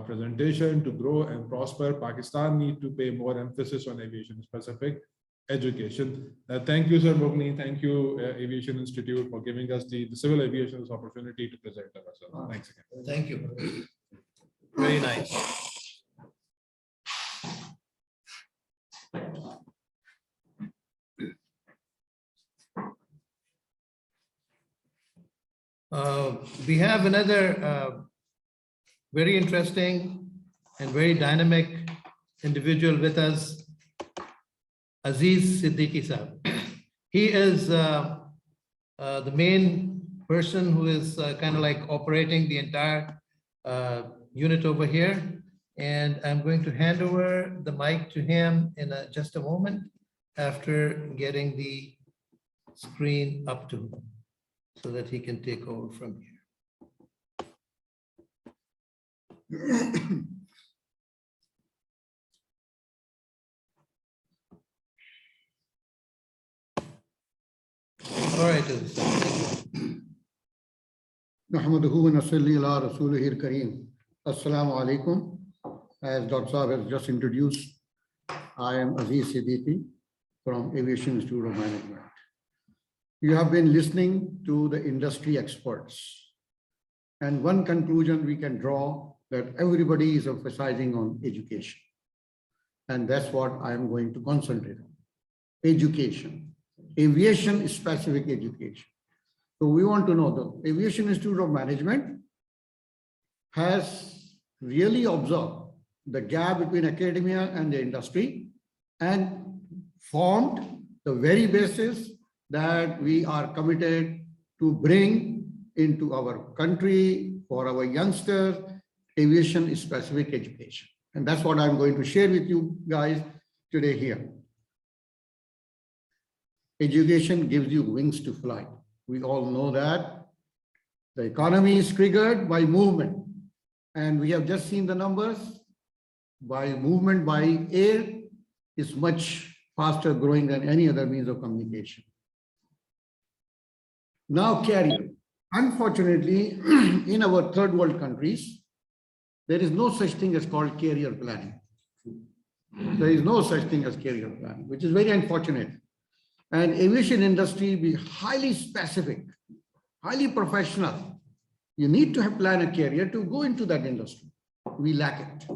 presentation. To grow and prosper, Pakistan needs to pay more emphasis on aviation-specific education. Thank you, Sir Mughni. Thank you, Aviation Institute, for giving us the civil aviation's opportunity to present ourselves. Thanks again. Thank you. Very nice. We have another very interesting and very dynamic individual with us, Azeez Siddiqui Sahab. He is the main person who is kind of like operating the entire unit over here. And I'm going to hand over the mic to him in just a moment after getting the screen up to him so that he can take over from here. All right. Nahmaduhu wa nusalli ala rasulihil kareem. Assalamu alaikum. As Dr. Saab has just introduced, I am Azeez Siddiqui from Aviation Institute of Management. You have been listening to the industry experts. And one conclusion we can draw, that everybody is emphasizing on education. And that's what I am going to concentrate on. Education, aviation specific education. So we want to know the Aviation Institute of Management has really observed the gap between academia and the industry and formed the very basis that we are committed to bring into our country for our youngsters, aviation specific education. And that's what I'm going to share with you guys today here. Education gives you wings to fly. We all know that. The economy is triggered by movement. And we have just seen the numbers. By movement by air is much faster growing than any other means of communication. Now carrier. Unfortunately, in our third world countries, there is no such thing as called carrier planning. There is no such thing as carrier planning, which is very unfortunate. And aviation industry be highly specific, highly professional. You need to have plan a carrier to go into that industry. We lack it.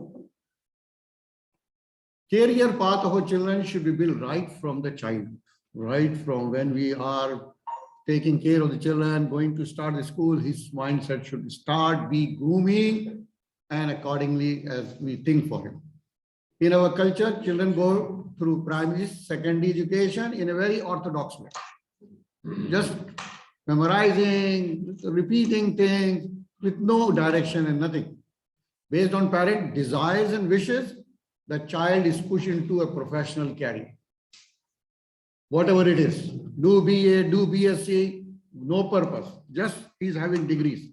Career path of our children should be built right from the child, right from when we are taking care of the children, going to start the school, his mindset should start, be grooming, and accordingly as we think for him. In our culture, children go through primary, secondary education in a very orthodox way. Just memorizing, repeating things with no direction and nothing. Based on parent desires and wishes, the child is pushed into a professional career. Whatever it is, do BA, do BSc, no purpose, just he's having degrees.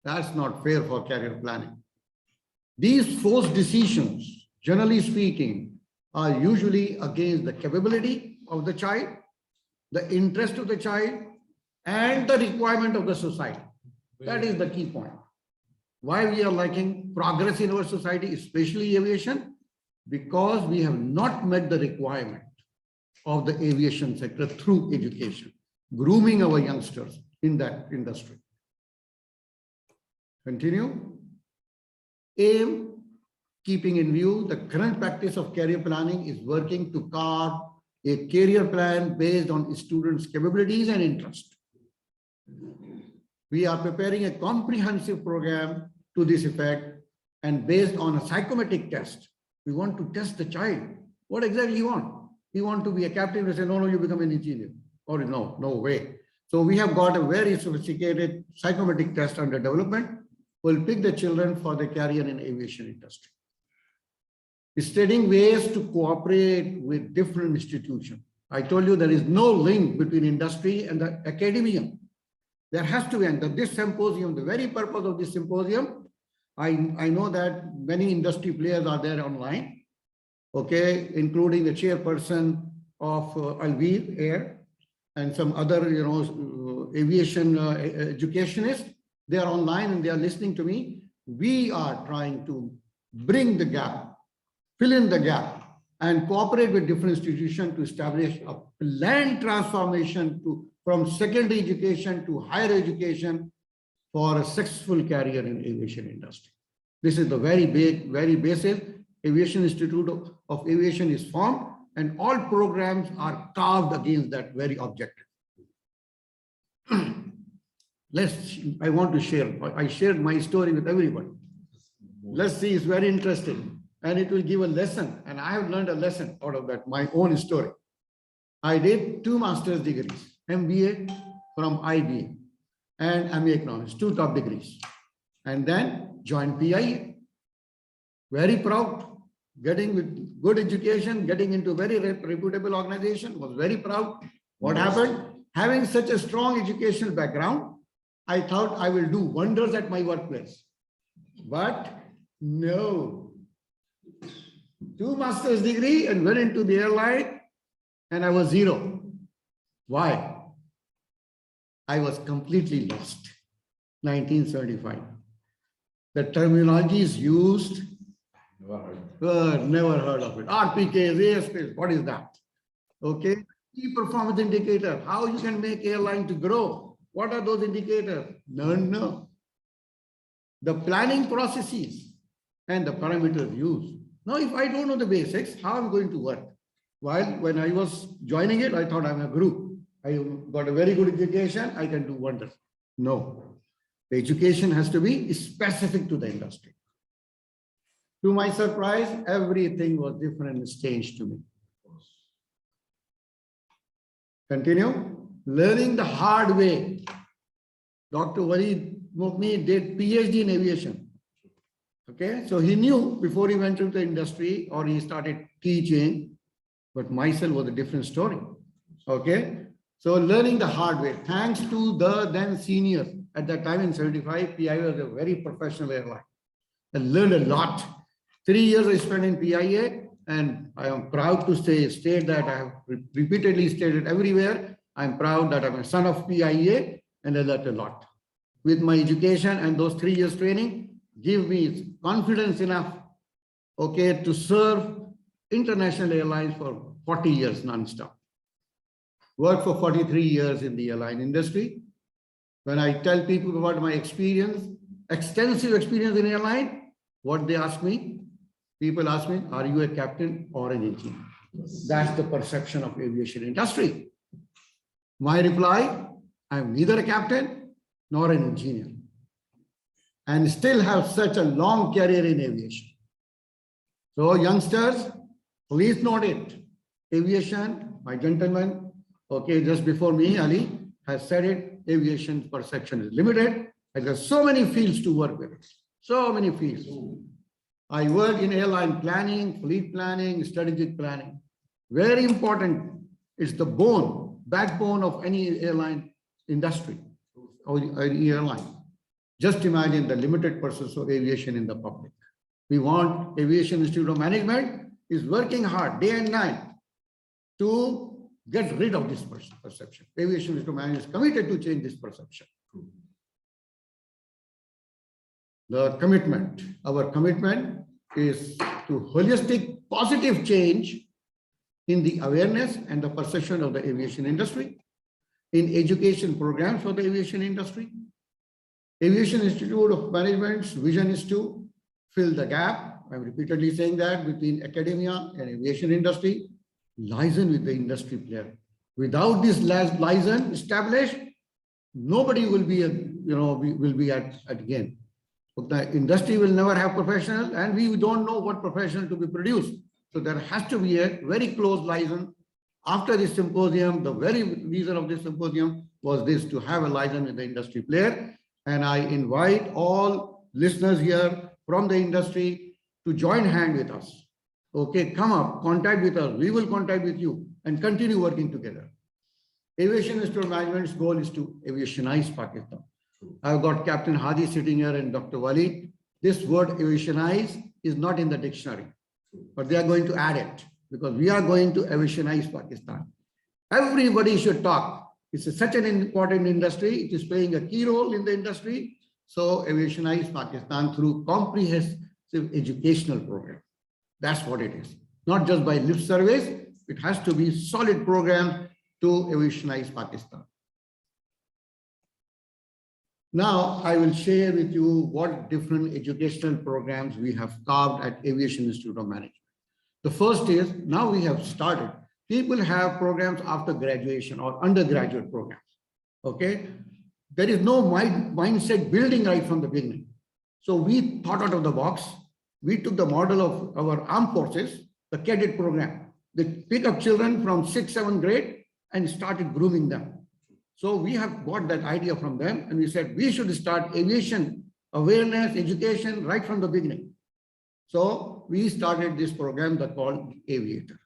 That's not fair for career planning. These forced decisions, generally speaking, are usually against the capability of the child, the interest of the child, and the requirement of the society. That is the key point. Why we are lacking progress in our society, especially aviation, because we have not met the requirement of the aviation sector through education, grooming our youngsters in that industry. Continue. Aim, keeping in view the current practice of career planning, is working to carve a career plan based on students' capabilities and interest. We are preparing a comprehensive program to this effect, and based on a psychometric test. We want to test the child. What exactly you want? You want to be a captain? We say, no, you become an engineer. Or no way. So we have got a very sophisticated psychometric test under development. We'll pick the children for the career in aviation industry. Studying ways to cooperate with different institutions. I told you there is no link between industry and the academia. There has to be, and this symposium, the very purpose of this symposium, I know that many industry players are there online, okay, including the chairperson of Alveer Air and some other, aviation educationists. They are online and they are listening to me. We are trying to bring the gap, fill in the gap, and cooperate with different institutions to establish a planned transformation from secondary education to higher education for a successful career in aviation industry. This is the very basic. Aviation Institute of Aviation is formed, and all programs are carved against that very objective. I want to share. I shared my story with everybody. Let's see, it's very interesting, and it will give a lesson. And I have learned a lesson out of that, my own story. I did 2 master's degrees, MBA from IBA and MA Economics, 2 top degrees, and then joined PIA. Very proud, getting with good education, getting into very reputable organization, was very proud. What happened? Having such a strong educational background, I thought I will do wonders at my workplace. But no. 2 master's degree and went into the airline, and I was 0. Why? I was completely lost. 1975. The terminology is used. Never heard of it. RPKs, airspace, what is that? Okay. Key performance indicator, how you can make airline to grow. What are those indicators? No. The planning processes and the parameters used. Now, if I don't know the basics, how I'm going to work? While when I was joining it, I thought I'm a group. I got a very good education, I can do wonders. No. The education has to be specific to the industry. To my surprise, everything was different and changed to me. Continue. learning the hard way. Dr. Wali Mughni did PhD in aviation. Okay, so he knew before he went into the industry or he started teaching, but myself was a different story. Okay, so learning the hard way, thanks to the then seniors at that time in 75, PIA was a very professional airline. I learned a lot. 3 years I spent in PIA, and I am proud to state that I have repeatedly stated everywhere. I'm proud that I'm a son of PIA, and I learned a lot. With my education and those 3 years training, give me confidence enough, okay, to serve international airlines for 40 years non-stop. Worked for 43 years in the airline industry. When I tell people about my experience, extensive experience in airline, what they ask me, people ask me, are you a captain or an engineer? That's the perception of aviation industry. My reply, I'm neither a captain nor an engineer, and still have such a long career in aviation. So youngsters, please note it. Aviation, my gentleman, okay, just before me, Ali has said it, aviation perception is limited. I got so many fields to work with, so many fields. I work in airline planning, fleet planning, strategic planning. Very important. It's the backbone of any airline industry or any airline. Just imagine the limited pursuits of aviation in the public. We want Aviation Institute of Management is working hard day and night to get rid of this perception. Aviation Institute of Management is committed to change this perception. The commitment, our commitment is to holistic positive change in the awareness and the perception of the aviation industry, in education programs for the aviation industry. Aviation Institute of Management's vision is to fill the gap, I'm repeatedly saying that, between academia and aviation industry, liaison with the industry player. Without this liaison established, nobody will be, will be at game. The industry will never have professionals, and we don't know what professional to be produced. So there has to be a very close liaison. After this symposium, the very reason of this symposium was this, to have a liaison with the industry player. And I invite all listeners here from the industry to join hand with us. Okay, come up, contact with us. We will contact with you and continue working together. Aviation Institute of Management's goal is to aviationize Pakistan. I've got Captain Hadi sitting here and Dr. Wali. This word aviationize is not in the dictionary, but they are going to add it because we are going to aviationize Pakistan. Everybody should talk. It's such an important industry. It is playing a key role in the industry. So aviationize Pakistan through comprehensive educational program. That's what it is. Not just by lip service. It has to be solid program to aviationize Pakistan. Now, I will share with you what different educational programs we have carved at Aviation Institute of Management. The first is, now we have started. People have programs after graduation or undergraduate programs. Okay? There is no mindset building right from the beginning. So we thought out of the box. We took the model of our armed forces, the cadet program. They pick up children from 6th, 7th grade and started grooming them. So we have got that idea from them, and we said we should start aviation awareness, education right from the beginning. So we started this program that called Aviator.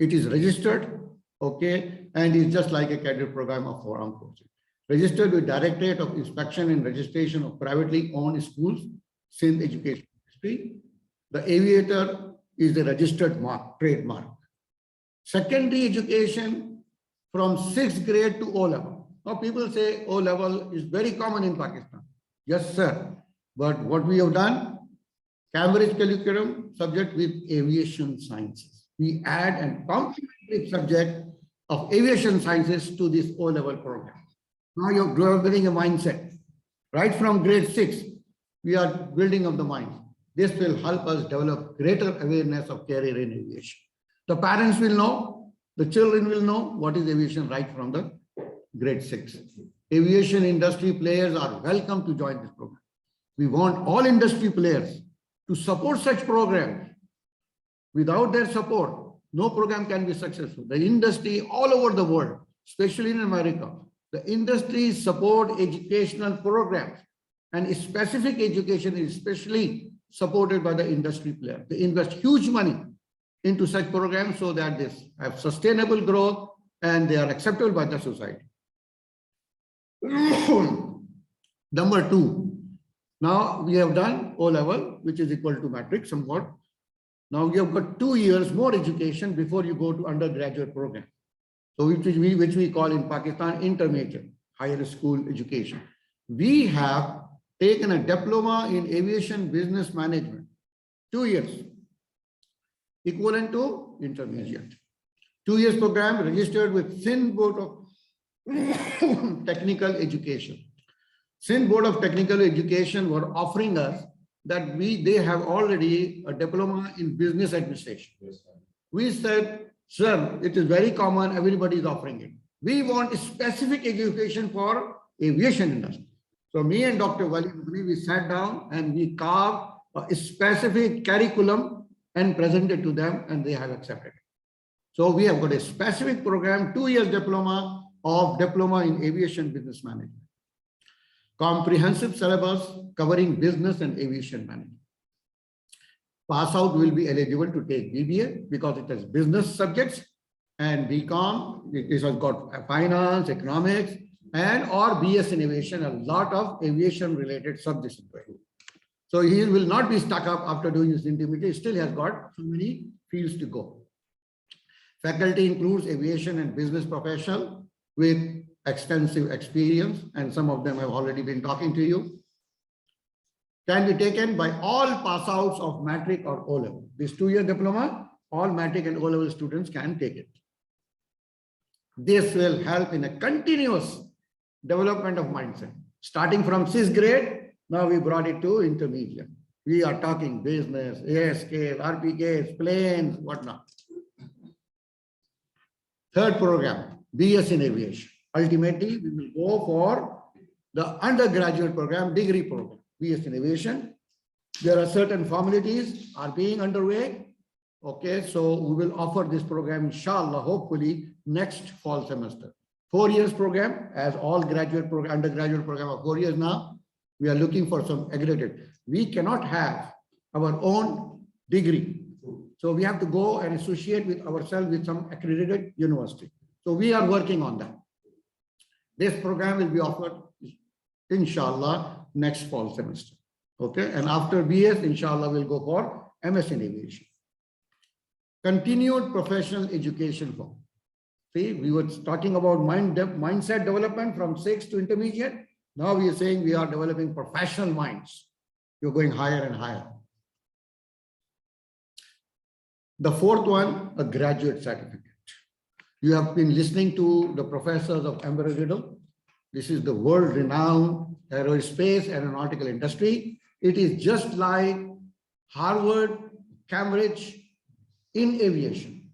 It is registered, okay, and it's just like a cadet program of our armed forces. Registered with Directorate of Inspection and Registration of Privately Owned Schools, Sindh Education Ministry. The Aviator is a registered trademark. Secondary education from 6th grade to O level. Now people say O level is very common in Pakistan. Yes, sir. But what we have done, Cambridge curriculum subject with aviation sciences. We add a complementary subject of aviation sciences to this O level program. Now you're building a mindset. Right from grade 6, we are building up the mind. This will help us develop greater awareness of career in aviation. The parents will know, the children will know what is aviation right from the grade 6. Aviation industry players are welcome to join this program. We want all industry players to support such programs. Without their support, no program can be successful. The industry all over the world especially in America, the industry support educational programs, and specific education is especially supported by the industry player. They invest huge money into such programs so that they have sustainable growth and they are acceptable by the society. Number two, now we have done O-level, which is equal to matric somewhat. Now you have got 2 years more education before you go to undergraduate program. So which we call in Pakistan intermediate, higher school education. We have taken a diploma in aviation business management, 2 years, equivalent to intermediate. 2 years program registered with Sindh Board of Technical Education. Sindh Board of Technical Education were offering us that they have already a diploma in business administration. We said, sir, it is very common, everybody is offering it. We want a specific education for aviation industry. So me and Dr. Wali, we sat down and we carved a specific curriculum and presented to them, and they have accepted it. So we have got a specific program, 2 years diploma in aviation business management. Comprehensive syllabus covering business and aviation management. Pass out will be eligible to take BBA because it has business subjects, and BCom, it has got finance, economics, and or BS in aviation, a lot of aviation related subjects. So he will not be stuck up after doing his intermediate, still has got so many fields to go. Faculty includes aviation and business professional with extensive experience, and some of them have already been talking to you. Can be taken by all pass outs of matric or O-level. This 2 year diploma, all matric and O-level students can take it. This will help in a continuous development of mindset. Starting from 6th grade, now we brought it to intermediate. We are talking business, ASK, RPKs, planes, whatnot. Third program, BS in aviation. Ultimately, we will go for the undergraduate program, degree program, BS in aviation. There are certain formalities are being underway. Okay, so we will offer this program, inshallah, hopefully next fall semester. 4 years program, as all graduate program, undergraduate program are 4 years now. We are looking for some accredited. We cannot have our own degree. So we have to go and associate with ourselves with some accredited university. So we are working on that. This program will be offered, inshallah, next fall semester. Okay, and after BS, inshallah, we'll go for MS in aviation. Continued professional education form. See, we were talking about mindset development from 6 to intermediate. Now we are saying we are developing professional minds. You're going higher and higher. The fourth one, a graduate certificate. You have been listening to the professors of Embry-Riddle. This is the world-renowned aerospace aeronautical industry. It is just like Harvard, Cambridge in aviation.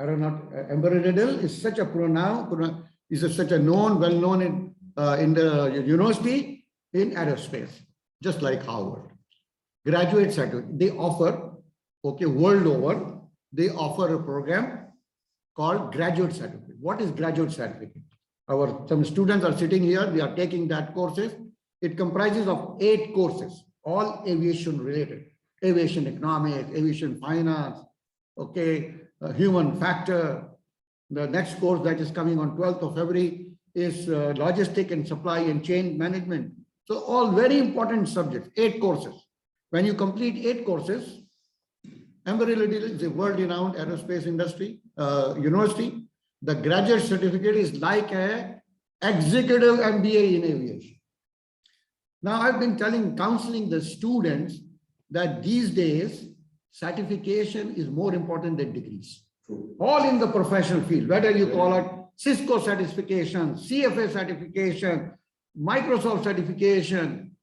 Embry-Riddle is such a such a well-known in the university in aerospace, just like Harvard. Graduate certificate, they offer, okay, world over, they offer a program called graduate certificate. What is graduate certificate? Some students are sitting here, they are taking that courses. It comprises of 8 courses, all aviation related. Aviation economics, aviation finance, okay, human factor. The next course that is coming on 12th of February is logistic and supply and chain management. So all very important subjects, 8 courses. When you complete 8 courses, Embry-Riddle is a world-renowned aerospace industry university. The graduate certificate is like an executive MBA in aviation. Now, I've been counseling the students that these days, certification is more important than degrees. All in the professional field, whether you call it Cisco certification, CFA certification, Microsoft certification,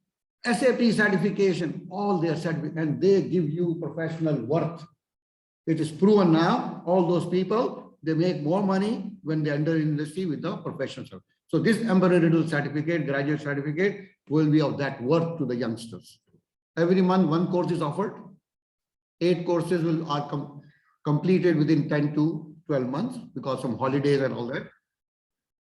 SAP certification, all their certificates, and they give you professional worth. It is proven now, all those people, they make more money when they enter industry with the professional service. So this Embry-Riddle certificate, graduate certificate, will be of that worth to the youngsters. Every month, 1 course is offered. 8 courses are completed within 10 to 12 months because some holidays and all that.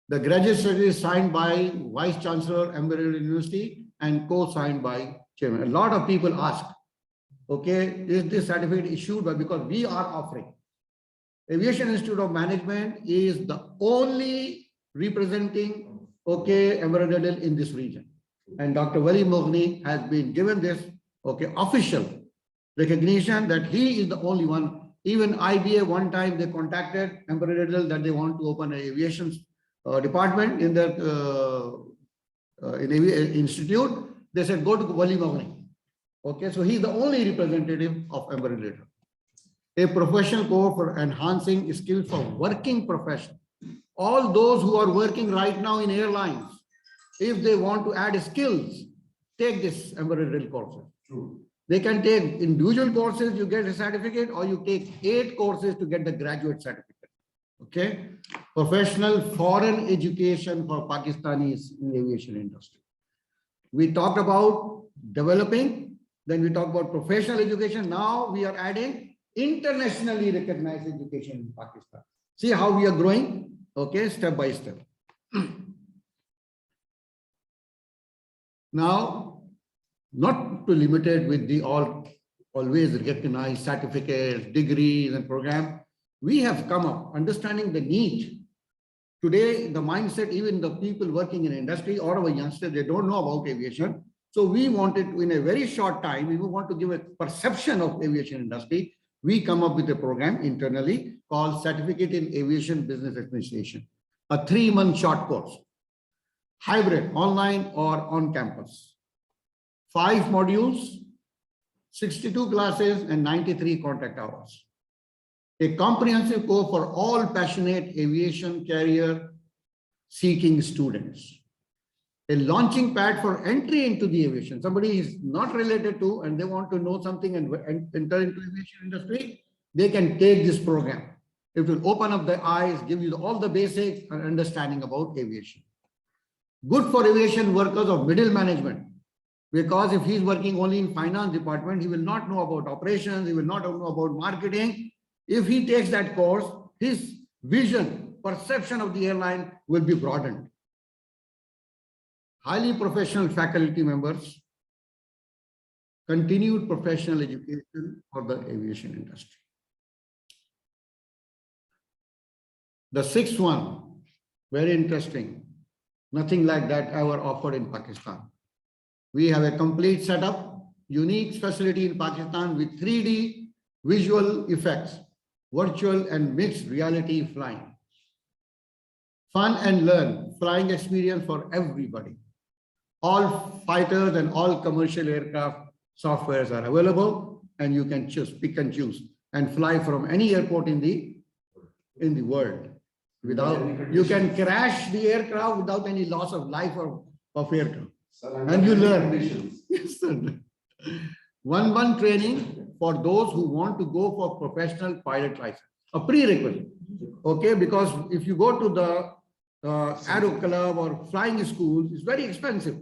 The graduate certificate is signed by Vice Chancellor, Embry-Riddle University, and co-signed by Chairman. A lot of people ask, okay, is this certificate issued by, because we are offering. Aviation Institute of Management is the only representing, okay, Embry-Riddle in this region. And Dr. Wali Mughni has been given this, okay, official recognition that he is the only one. Even IBA, one time they contacted Embry-Riddle that they want to open an aviation department in their institute. They said, go to Wali Mughni. Okay, so he's the only representative of Embry-Riddle. A professional core for enhancing skills for working profession. All those who are working right now in airlines, if they want to add skills, take this Embry-Riddle courses. True. They can take individual courses, you get a certificate, or you take 8 courses to get the graduate certificate. Okay. Professional foreign education for Pakistanis in the aviation industry. We talked about developing, then we talked about professional education. Now we are adding internationally recognized education in Pakistan. See how we are growing, okay, step by step. Now, not to limited with the always recognized certificates, degrees, and program. We have come up understanding the need. Today, the mindset, even the people working in industry or our youngsters, they don't know about aviation. So we wanted to, in a very short time, we want to give a perception of aviation industry. We come up with a program internally called Certificate in Aviation Business Administration, a 3-month short course, hybrid, online or on campus. 5 modules, 62 classes, and 93 contact hours. A comprehensive course for all passionate aviation career seeking students. A launching pad for entry into the aviation. Somebody is not related to and they want to know something and enter into aviation industry, they can take this program. It will open up their eyes, give you all the basics and understanding about aviation. Good for aviation workers of middle management. Because if he's working only in finance department, he will not know about operations, he will not know about marketing. If he takes that course, his vision, perception of the airline will be broadened. Highly professional faculty members, continued professional education for the aviation industry. The 6th one, very interesting. Nothing like that ever offered in Pakistan. We have a complete setup, unique facility in Pakistan with 3D visual effects, virtual and mixed reality flying. Fun and learn, flying experience for everybody. All fighters and all commercial aircraft softwares are available and you can choose, pick and choose and fly from any airport in the world. You can crash the aircraft without any loss of life of aircraft. And you learn. Yes, sir. One training for those who want to go for professional pilot license, a prerequisite. Okay, because if you go to the aero club or flying schools, it's very expensive.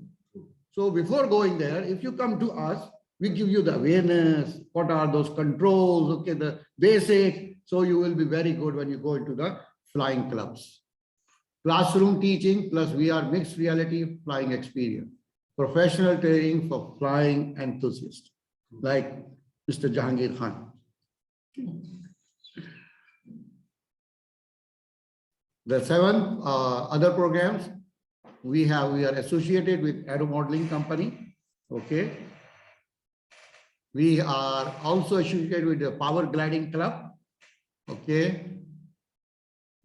So before going there, if you come to us, we give you the awareness, what are those controls, okay, the basics. So you will be very good when you go into the flying clubs. Classroom teaching plus VR mixed reality flying experience. Professional training for flying enthusiasts like Mr. Jahangir Khan. The 7 other programs we are associated with aero modeling company. Okay. We are also associated with the Power Gliding Club. Okay.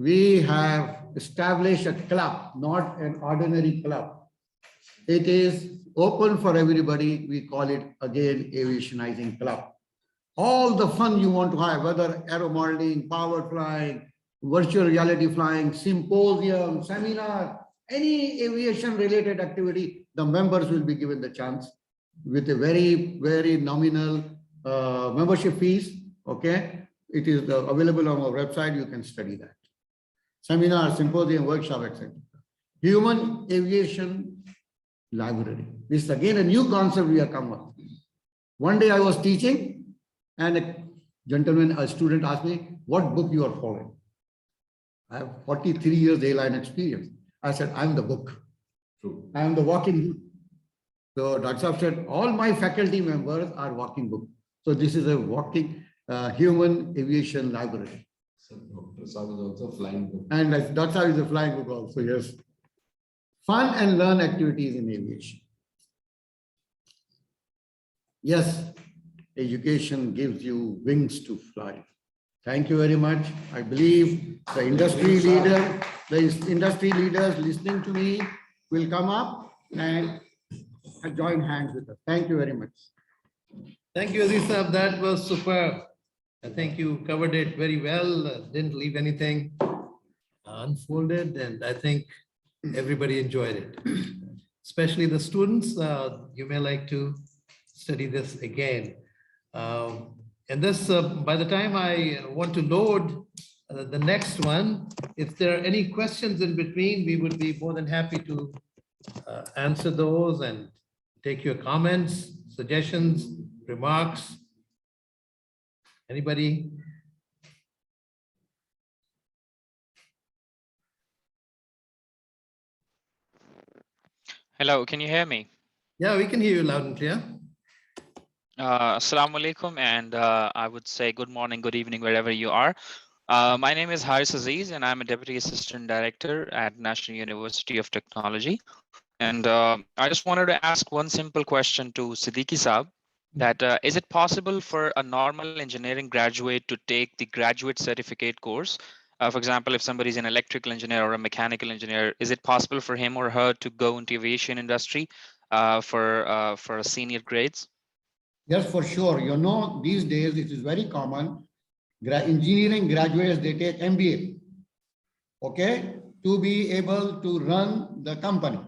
We have established a club, not an ordinary club. It is open for everybody. We call it again Aviationizing Club. All the fun you want to have, whether aero modeling, power flying, virtual reality flying, symposium, seminar, any aviation related activity, the members will be given the chance with a very, very nominal membership fees. Okay. It is available on our website. You can study that. Seminar, symposium, workshop, etc. Human Aviation Library. This is again a new concept we have come up. One day I was teaching and a student asked me, what book you are following? I have 43 years airline experience. I said, I'm the book. True. I am the walking book. So Dr. Saab said, all my faculty members are walking book. So this is a walking human aviation library. So Dr. Saab is also flying book. And Dr. Saab is a flying book also, yes. Fun and learn activities in aviation. Yes, education gives you wings to fly. Thank you very much. I believe the industry leaders listening to me will come up and join hands with us. Thank you very much. Thank you, Azeez Saab. That was superb. I think you covered it very well. Didn't leave anything unfolded, and I think everybody enjoyed it, especially the students. You may like to study this again. And this, by the time I want to load the next one, if there are any questions in between, we would be more than happy to answer those and take your comments, suggestions, remarks. Anybody? Hello, can you hear me? Yeah, we can hear you loud and clear. Assalamu alaikum, and I would say good morning, good evening, wherever you are. My name is Azeez, and I'm a Deputy Assistant Director at National University of Technology. And I just wanted to ask one simple question to Siddiqui Saab, that is it possible for a normal engineering graduate to take the graduate certificate course? For example, if somebody is an electrical engineer or a mechanical engineer, is it possible for him or her to go into aviation industry for a senior grades? Yes, for sure. You know, these days it is very common. Engineering graduates, they take MBA, okay, to be able to run the company.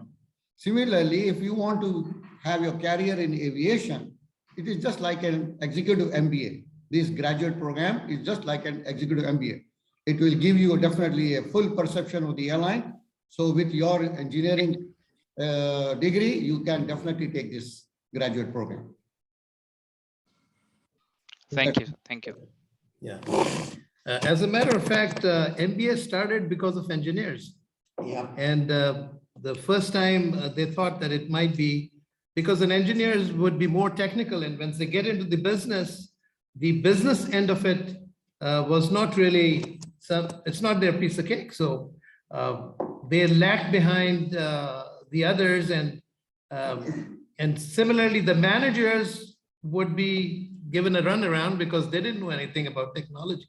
Similarly, if you want to have your career in aviation, it is just like an executive MBA. This graduate program is just like an executive MBA. It will give you definitely a full perception of the airline. So with your engineering degree, you can definitely take this graduate program. Thank you. Thank you. Yeah. As a matter of fact, MBA started because of engineers. Yeah. And the first time they thought that it might be because an engineers would be more technical. And once they get into the business end of it was not really, it's not their piece of cake. So they lagged behind the others. And similarly, the managers would be given a runaround because they didn't know anything about technology.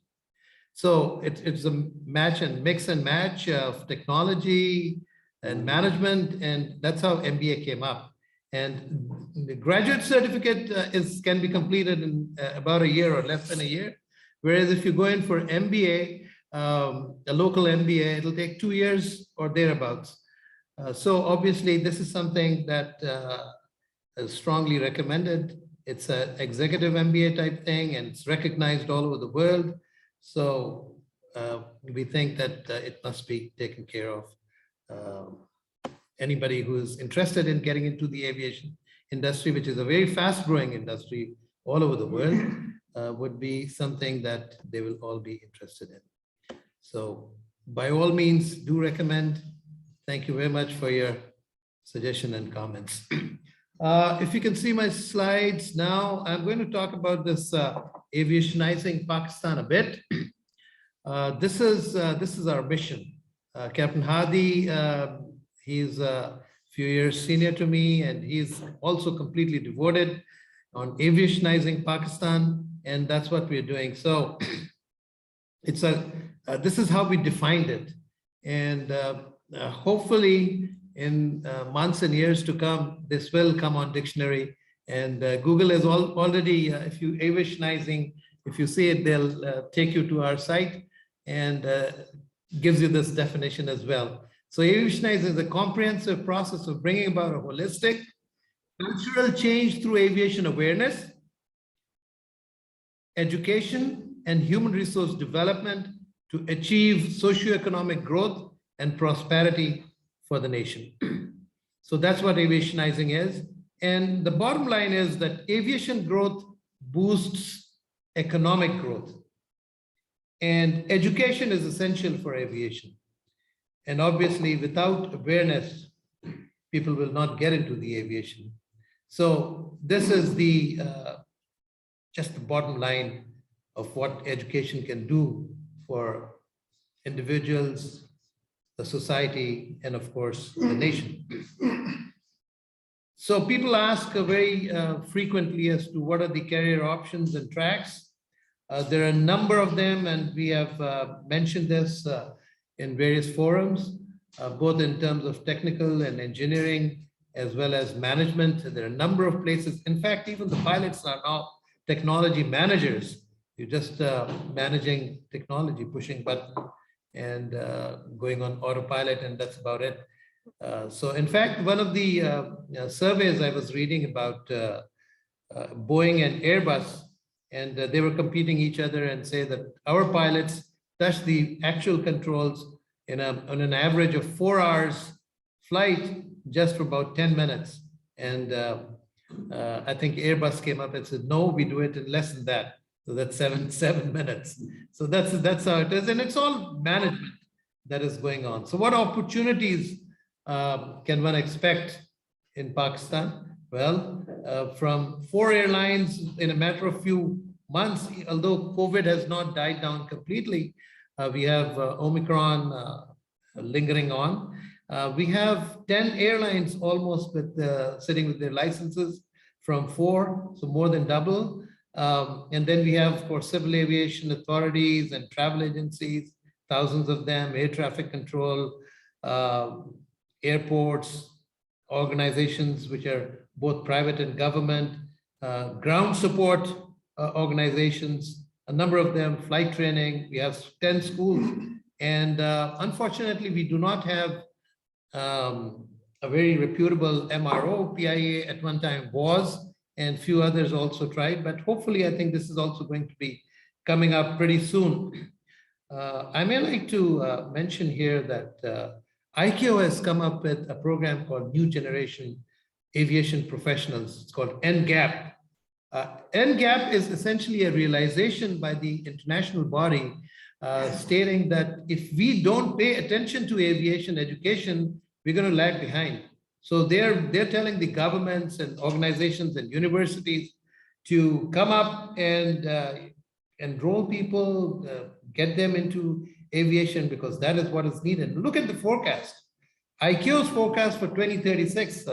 So it's a mix and match of technology and management, and that's how MBA came up. And the graduate certificate can be completed in about a year or less than a year. Whereas if you go in for MBA, a local MBA, it'll take 2 years or thereabouts. So obviously this is something that is strongly recommended. It's an executive MBA type thing, and it's recognized all over the world. So we think that it must be taken care of. Anybody who is interested in getting into the aviation industry, which is a very fast growing industry all over the world, would be something that they will all be interested in. So by all means, do recommend. Thank you very much for your suggestion and comments. If you can see my slides now, I'm going to talk about this aviationizing Pakistan a bit. This is our mission. Captain Hadi, he's a few years senior to me, and he's also completely devoted on aviationizing Pakistan, and that's what we're doing. So it's this is how we defined it, and hopefully in months and years to come, this will come on dictionary. And Google is already, if you aviationizing, if you see it, they'll take you to our site and gives you this definition as well. So aviationizing is a comprehensive process of bringing about a holistic cultural change through aviation awareness, education, and human resource development to achieve socioeconomic growth and prosperity for the nation. So that's what aviationizing is. And the bottom line is that aviation growth boosts economic growth. And education is essential for aviation. And obviously, without awareness, people will not get into the aviation. So this is the just the bottom line of what education can do for individuals, the society, and of course, the nation. So people ask very frequently as to what are the career options and tracks. There are a number of them, and we have mentioned this in various forums, both in terms of technical and engineering, as well as management. There are a number of places. In fact, even the pilots are now technology managers. You're just managing technology, pushing button and going on autopilot, and that's about it. So in fact, one of the surveys I was reading about Boeing and Airbus, and they were competing each other and say that our pilots touch the actual controls on an average of 4 hours flight just for about 10 minutes. And I think Airbus came up and said, no, we do it in less than that. So that's seven minutes. So that's how it is. And it's all management that is going on. So what opportunities can one expect in Pakistan? Well, from 4 airlines in a matter of few months, although COVID has not died down completely, we have Omicron lingering on. We have 10 airlines almost with sitting with their licenses from 4, so more than double. And then we have, of course, civil aviation authorities and travel agencies, thousands of them, air traffic control, airports, organizations which are both private and government, ground support organizations, a number of them, flight training. We have 10 schools. And unfortunately, we do not have a very reputable MRO. PIA at one time was, and few others also tried, but hopefully I think this is also going to be coming up pretty soon. I may like to mention here that ICAO has come up with a program called New Generation Aviation Professionals. It's called NGAP. NGAP is essentially a realization by the international body stating that if we don't pay attention to aviation education, we're going to lag behind. So they're telling the governments and organizations and universities to come up and enroll people, get them into aviation, because that is what is needed. Look at the forecast. ICAO's forecast for 2036,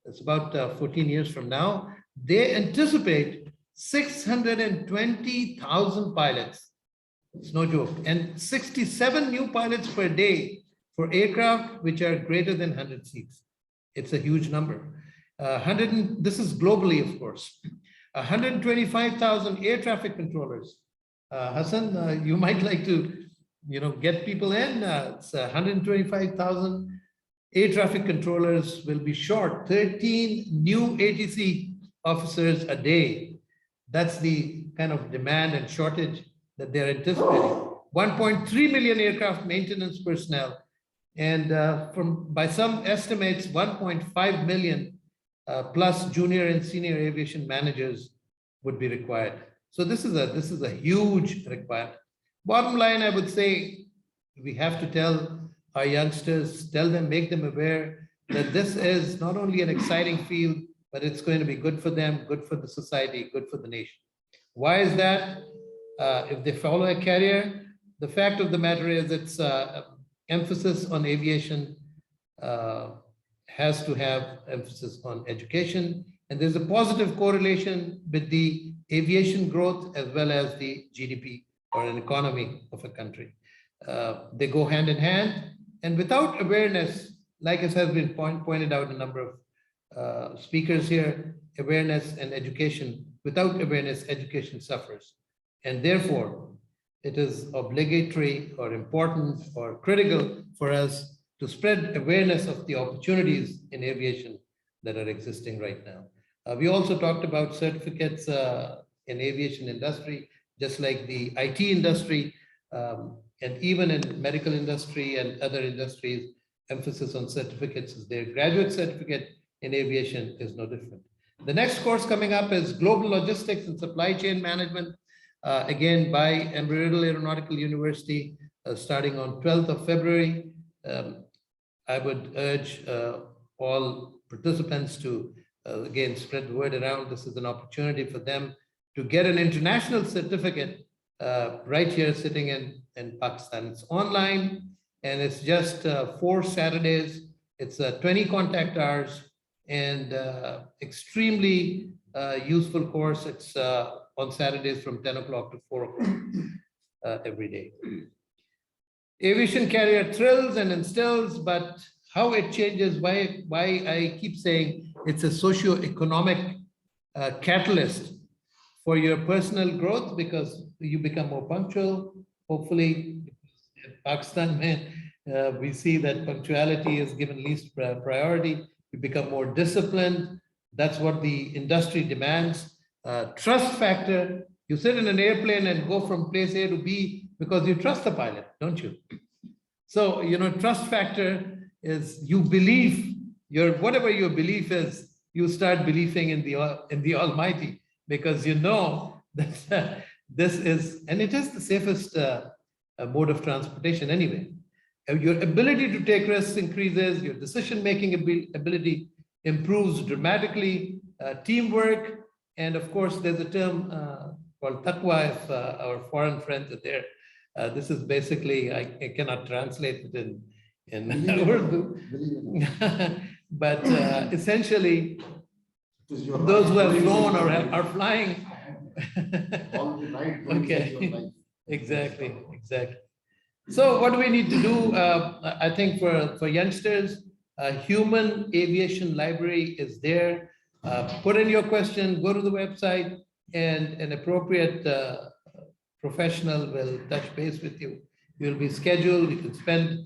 it's about 14 years from now. They anticipate 620,000 pilots. It's no joke. And 67 new pilots per day for aircraft which are greater than 100 seats. It's a huge number. This is globally, of course. 125,000 air traffic controllers. Hasan, you might like to, get people in. It's 125,000 air traffic controllers will be short. 13 new ATC officers a day. That's the kind of demand and shortage that they're anticipating. 1.3 million aircraft maintenance personnel. And by some estimates, 1.5 million plus junior and senior aviation managers would be required. So this is a huge requirement. Bottom line, I would say we have to tell our youngsters, make them aware that this is not only an exciting field, but it's going to be good for them, good for the society, good for the nation. Why is that? If they follow a career, the fact of the matter is it's emphasis on aviation has to have emphasis on education. And there's a positive correlation with the aviation growth as well as the GDP or an economy of a country. They go hand in hand. And without awareness, like it has been pointed out a number of speakers here, awareness and education, without awareness, education suffers. And therefore, it is obligatory or important or critical for us to spread awareness of the opportunities in aviation that are existing right now. We also talked about certificates in aviation industry, just like the IT industry, and even in medical industry and other industries, emphasis on certificates is there. Graduate certificate in aviation is no different. The next course coming up is Global Logistics and Supply Chain Management, again by Embry-Riddle Aeronautical University, starting on 12th of February. I would urge all participants to, again, spread the word around. This is an opportunity for them to get an international certificate right here sitting in Pakistan. It's online and it's just 4 Saturdays. It's 20 contact hours and extremely useful course. It's on Saturdays from 10 o'clock to 4 o'clock every day. Aviation carrier thrills and instills, but how it changes, why I keep saying it's a socio-economic catalyst for your personal growth, because you become more punctual. Hopefully, in Pakistan, we see that punctuality is given least priority. You become more disciplined. That's what the industry demands. Trust factor. You sit in an airplane and go from place A to B because you trust the pilot, don't you? So, trust factor is you believe whatever your belief is, you start believing in the Almighty, because you know that this is, and it is the safest mode of transportation anyway. Your ability to take risks increases, your decision-making ability improves dramatically, teamwork, and of course, there's a term called taqwa, if our foreign friends are there. This is basically, I cannot translate it in Urdu, but essentially, those who have flown or are flying. Okay, exactly. So what do we need to do? I think for youngsters, a human aviation library is there. Put in your question, go to the website, and an appropriate professional will touch base with you. You'll be scheduled. You can spend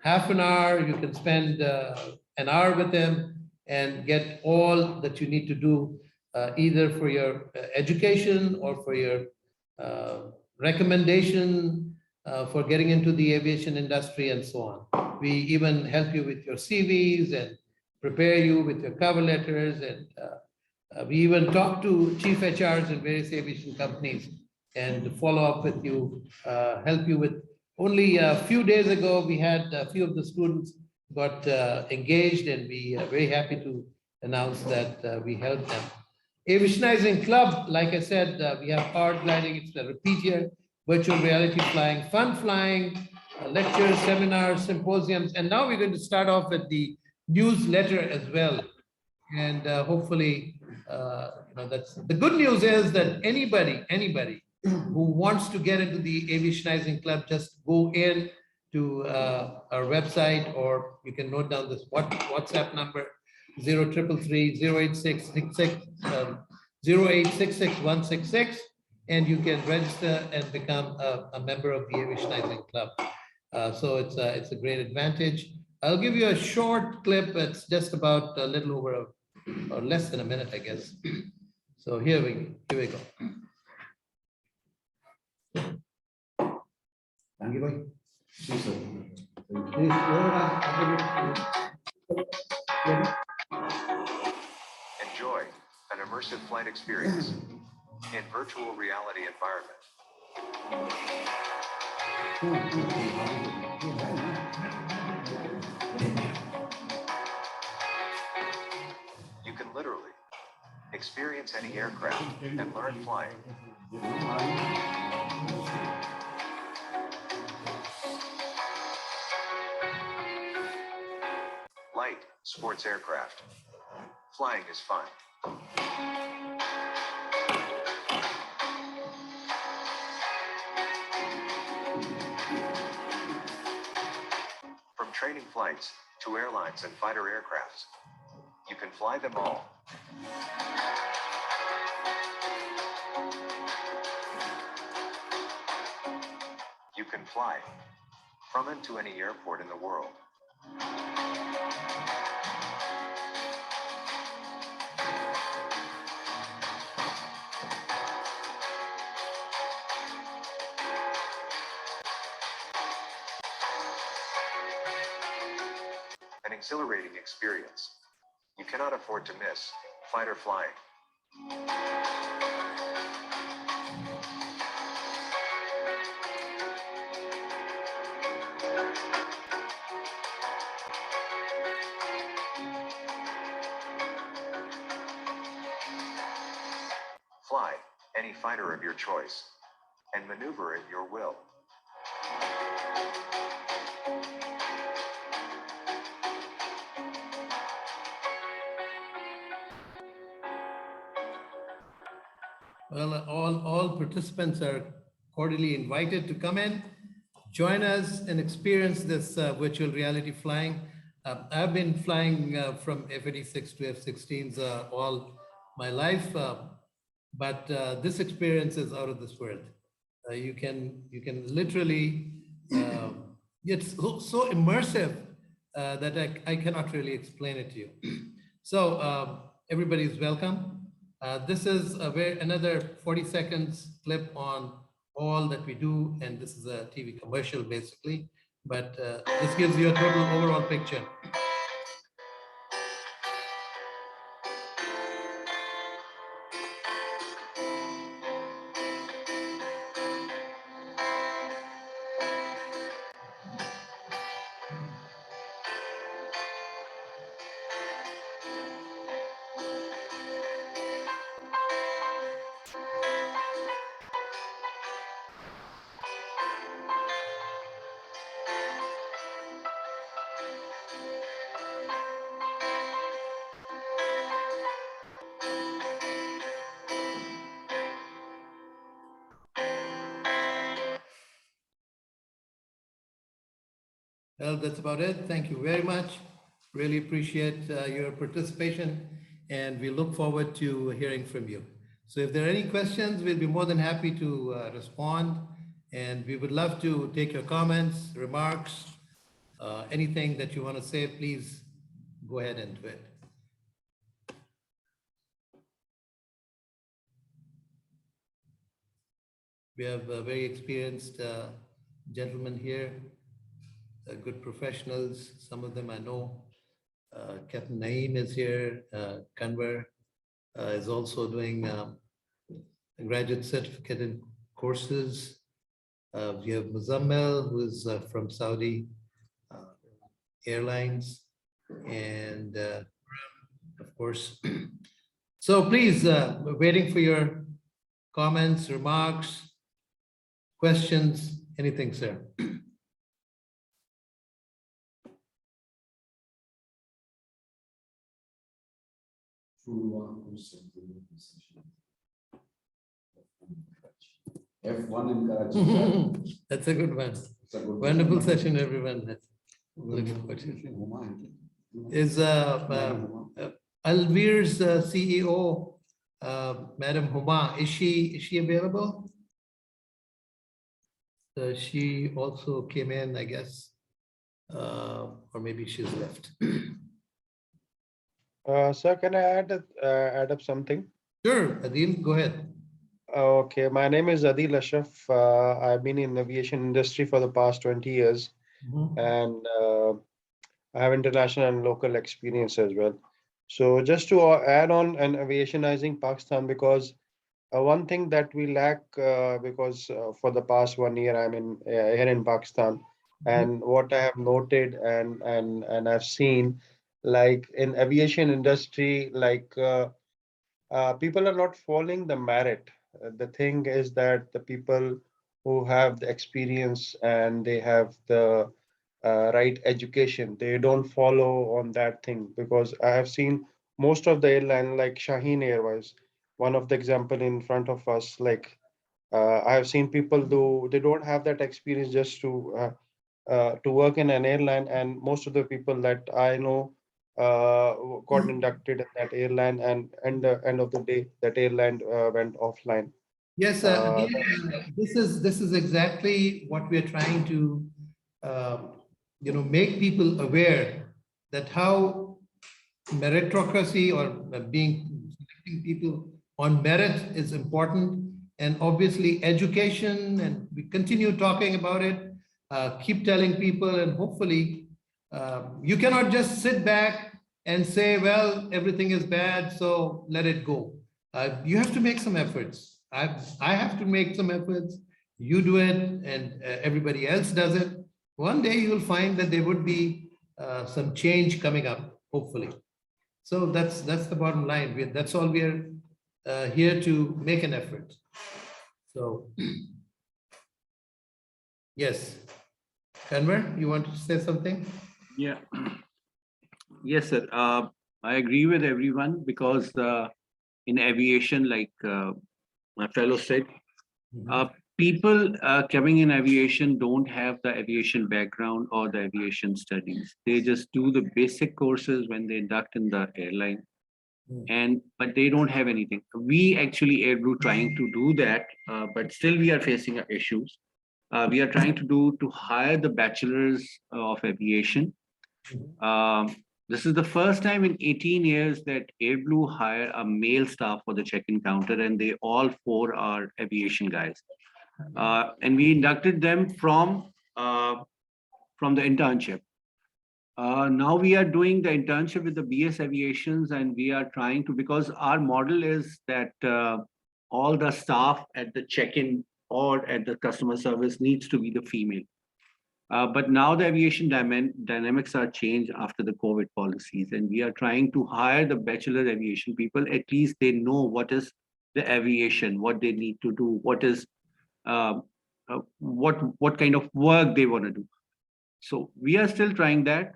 half an hour. You can spend an hour with them and get all that you need to do, either for your education or for your recommendation for getting into the aviation industry and so on. We even help you with your CVs and prepare you with your cover letters. And we even talk to chief HRs in various aviation companies and follow up with you, help you with. Only a few days ago, we had a few of the students got engaged, and we are very happy to announce that we helped them. Aviationizing Club, like I said, we have hard gliding, it's a repeat here, virtual reality flying, fun flying, lectures, seminars, symposiums, and now we're going to start off with the newsletter as well. And hopefully, that's the good news is that anybody who wants to get into the Aviationizing Club, just go in to our website, or you can note down this WhatsApp number, 0866-166-166, and you can register and become a member of the Aviationizing Club. So it's a great advantage. I'll give you a short clip. It's just about a little over or less than a minute, I guess. So here we go. Thank you, boy. Enjoy an immersive flight experience in virtual reality environment. You can literally experience any aircraft and learn flying. Light sports aircraft. Flying is fun. From training flights to airlines and fighter aircrafts, you can fly them all. You can fly from and to any airport in the world. An exhilarating experience you cannot afford to miss. Fighter flying. fighter of your choice and maneuver at your will. Well, all participants are cordially invited to come in, join us and experience this virtual reality flying. I've been flying from F-86 to F-16s all my life, but this experience is out of this world. You can literally, it's so immersive that I cannot really explain it to you. So everybody is welcome. This is another 40 seconds clip on all that we do, and this is a TV commercial basically, but this gives you a total overall picture. Well, that's about it. Thank you very much. Really appreciate your participation, and we look forward to hearing from you. So if there are any questions, we'll be more than happy to respond, and we would love to take your comments, remarks, anything that you want to say, please go ahead and do it. We have very experienced gentlemen here. Good professionals, some of them I know. Captain Naeem is here. Kanwar is also doing a graduate certificate in courses. We have Muzammel, who is from Saudi Airlines, and of course. So please, we're waiting for your comments, remarks, questions, anything, sir. F1 in Karachi. That's a good one. It's a good Wonderful session, everyone. That's looking forward to it. Is Alvir's CEO, Madam Huma, is she available? She also came in, I guess, or maybe she's left. Sir, can I add up something? Sure, Adil, go ahead. Okay, my name is Adil Ashraf. I've been in the aviation industry for the past 20 years, and I have international and local experience as well. So just to add on an aviationizing Pakistan, because one thing that we lack, because for the past 1 year I'm here in Pakistan, and what I have noted and I've seen, like in aviation industry, like people are not following the merit. The thing is that the people who have the experience and they have the right education, they don't follow on that thing, because I have seen most of the airline, like Shaheen Airways, one of the example in front of us, like I have seen people they don't have that experience just to work in an airline, and most of the people that I know got inducted in that airline, and the end of the day that airline went offline. Yes, again, this is exactly what we're trying to make people aware that how meritocracy or selecting people on merit is important, and obviously education, and we continue talking about it, keep telling people, and hopefully you cannot just sit back and say, well, everything is bad, so let it go. You have to make some efforts. I have to make some efforts. You do it, and everybody else does it. One day you will find that there would be some change coming up, hopefully. So that's the bottom line. That's all we are here to make an effort. So, yes. Enver, you want to say something? Yeah. Yes, sir. I agree with everyone because in aviation, like my fellow said, people coming in aviation don't have the aviation background or the aviation studies. They just do the basic courses when they induct in the airline, but they don't have anything. We actually Airbrew trying to do that, but still we are facing issues. We are trying to hire the bachelors of aviation. This is the first time in 18 years that Airblue hire a male staff for the check-in counter, and they all 4 are aviation guys. And we inducted them from the internship. Now we are doing the internship with the BS Aviations, and we are trying to, because our model is that all the staff at the check-in or at the customer service needs to be the female. But now the aviation dynamics are changed after the COVID policies, and we are trying to hire the bachelor aviation people. At least they know what is the aviation, what they need to do, what is what kind of work they want to do. So we are still trying that.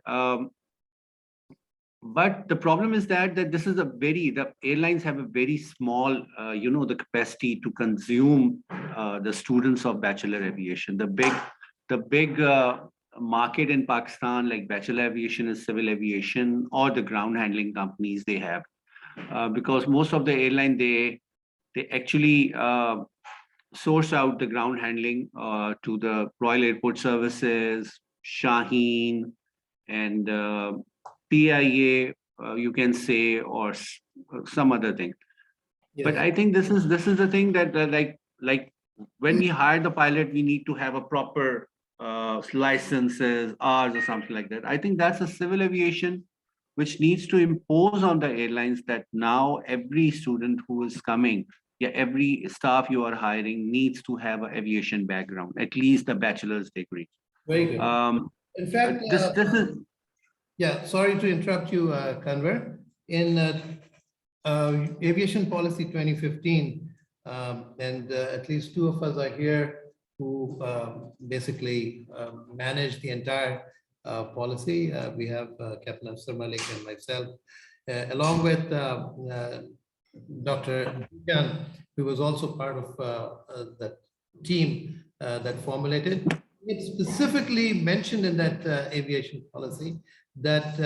But the problem is that this is the airlines have a very small, the capacity to consume the students of bachelor aviation. The big market in Pakistan, like bachelor aviation, is civil aviation or the ground handling companies they have, because most of the airline they actually source out the ground handling to the Royal Airport Services, Shaheen, and PIA, you can say, or some other thing. Yes. But I think this is the thing that like when we hire the pilot, we need to have a proper licenses, R's or something like that. I think that's a civil aviation which needs to impose on the airlines that now every student who is coming, every staff you are hiring needs to have an aviation background, at least a bachelor's degree. Very good. In fact, this is. Yeah, sorry to interrupt you, Kanwar. In Aviation Policy 2015, and at least 2 of us are here who basically manage the entire policy. We have Captain Afsar, Malik, and myself, along with Dr. Bijan, who was also part of that team that formulated. It specifically mentioned in that aviation policy that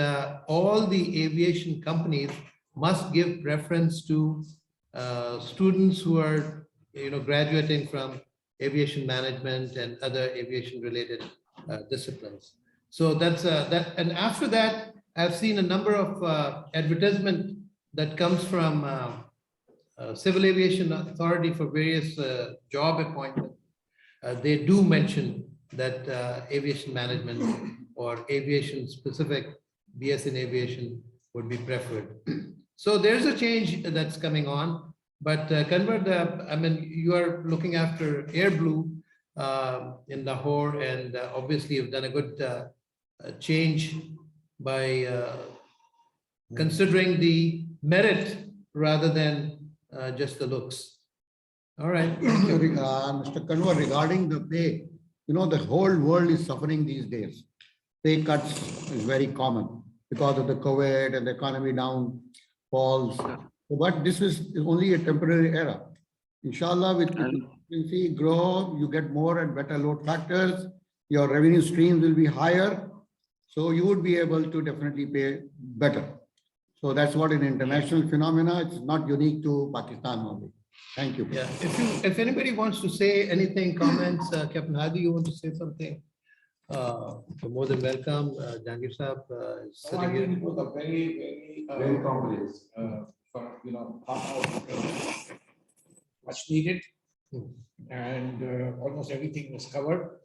all the aviation companies must give preference to students who are, graduating from aviation management and other aviation related disciplines. So that's that. And after that, I've seen a number of advertisement that comes from Civil Aviation Authority for various job appointments. They do mention that aviation management or aviation specific BS in aviation would be preferred. So there's a change that's coming on, but Kanwar, you are looking after Airblue in Lahore, and obviously you've done a good change by considering the merit rather than just the looks. All right. Mr. Kanwar, regarding the pay, the whole world is suffering these days. Pay cuts is very common because of the COVID and the economy down falls. But this is only a temporary era. Inshallah, with efficiency grow, you get more and better load factors. Your revenue streams will be higher. So you would be able to definitely pay better. So that's what an international phenomena. It's not unique to Pakistan only. Thank you. Yeah. If anybody wants to say anything, comments, Captain Hadi, you want to say something? You're more than welcome. Jangir Saab is sitting here. It was a very complex. Much needed, and almost everything was covered.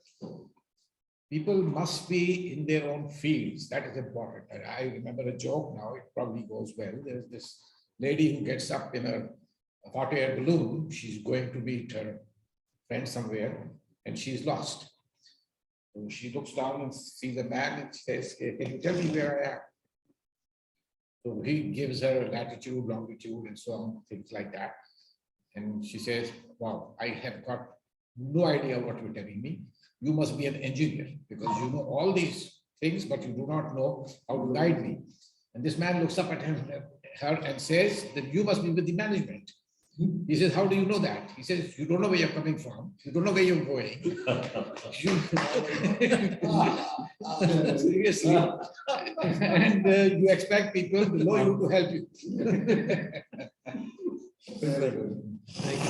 People must be in their own fields. That is important. And I remember a joke now, it probably goes well. There's this lady who gets up in a hot air balloon. She's going to meet her friend somewhere, and she's lost. So she looks down and sees a man and says, "Can you tell me where I am?" So he gives her latitude, longitude, and so on, things like that. And she says, wow, I have got no idea what you're telling me. You must be an engineer because you know all these things, but you do not know how to guide me. And this man looks up at her and says that you must be with the management. He says, how do you know that? He says, you don't know where you're coming from. You don't know where you're going. Seriously. And you expect people below you to help you. Thank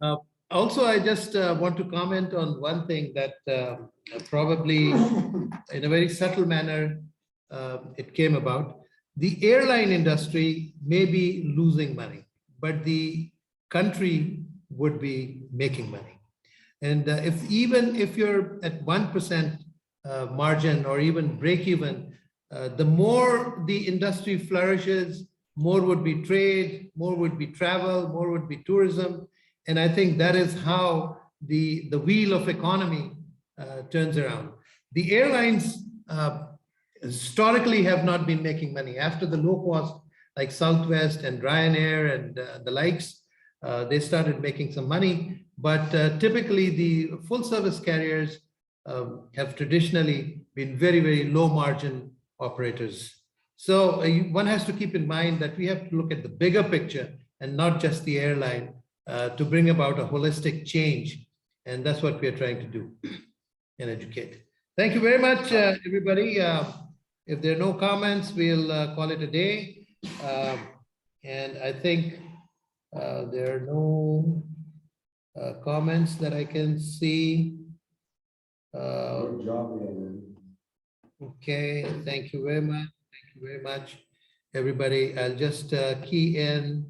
you. Also, I just want to comment on one thing that probably in a very subtle manner, it came about. The airline industry may be losing money, but the country would be making money. And even if you're at 1% margin or even break even, the more the industry flourishes, more would be trade, more would be travel, more would be tourism. And I think that is how the wheel of economy turns around. The airlines historically have not been making money. After the low cost, like Southwest and Ryanair and the likes, they started making some money. But typically the full service carriers have traditionally been very, very low margin operators. So one has to keep in mind that we have to look at the bigger picture and not just the airline to bring about a holistic change. And that's what we are trying to do and educate. Thank you very much, everybody. If there are no comments, we'll call it a day. And I think there are no comments that I can see. Good job, Okay, thank you very much. Thank you very much, everybody. I'll just key in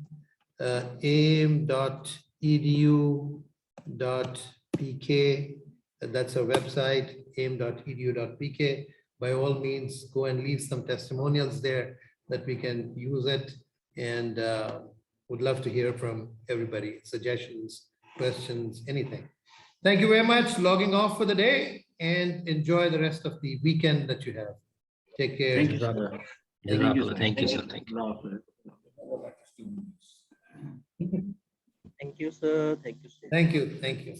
aim.edu.pk. That's our website, aim.edu.pk. By all means, go and leave some testimonials there that we can use it, and would love to hear from everybody, suggestions, questions, anything. Thank you very much. Logging off for the day, and enjoy the rest of the weekend that you have. Take care. Thank you, sir. Thank you, sir. Thank you, sir. Thank you. Thank you, sir. Thank you, sir. Thank you. Thank you.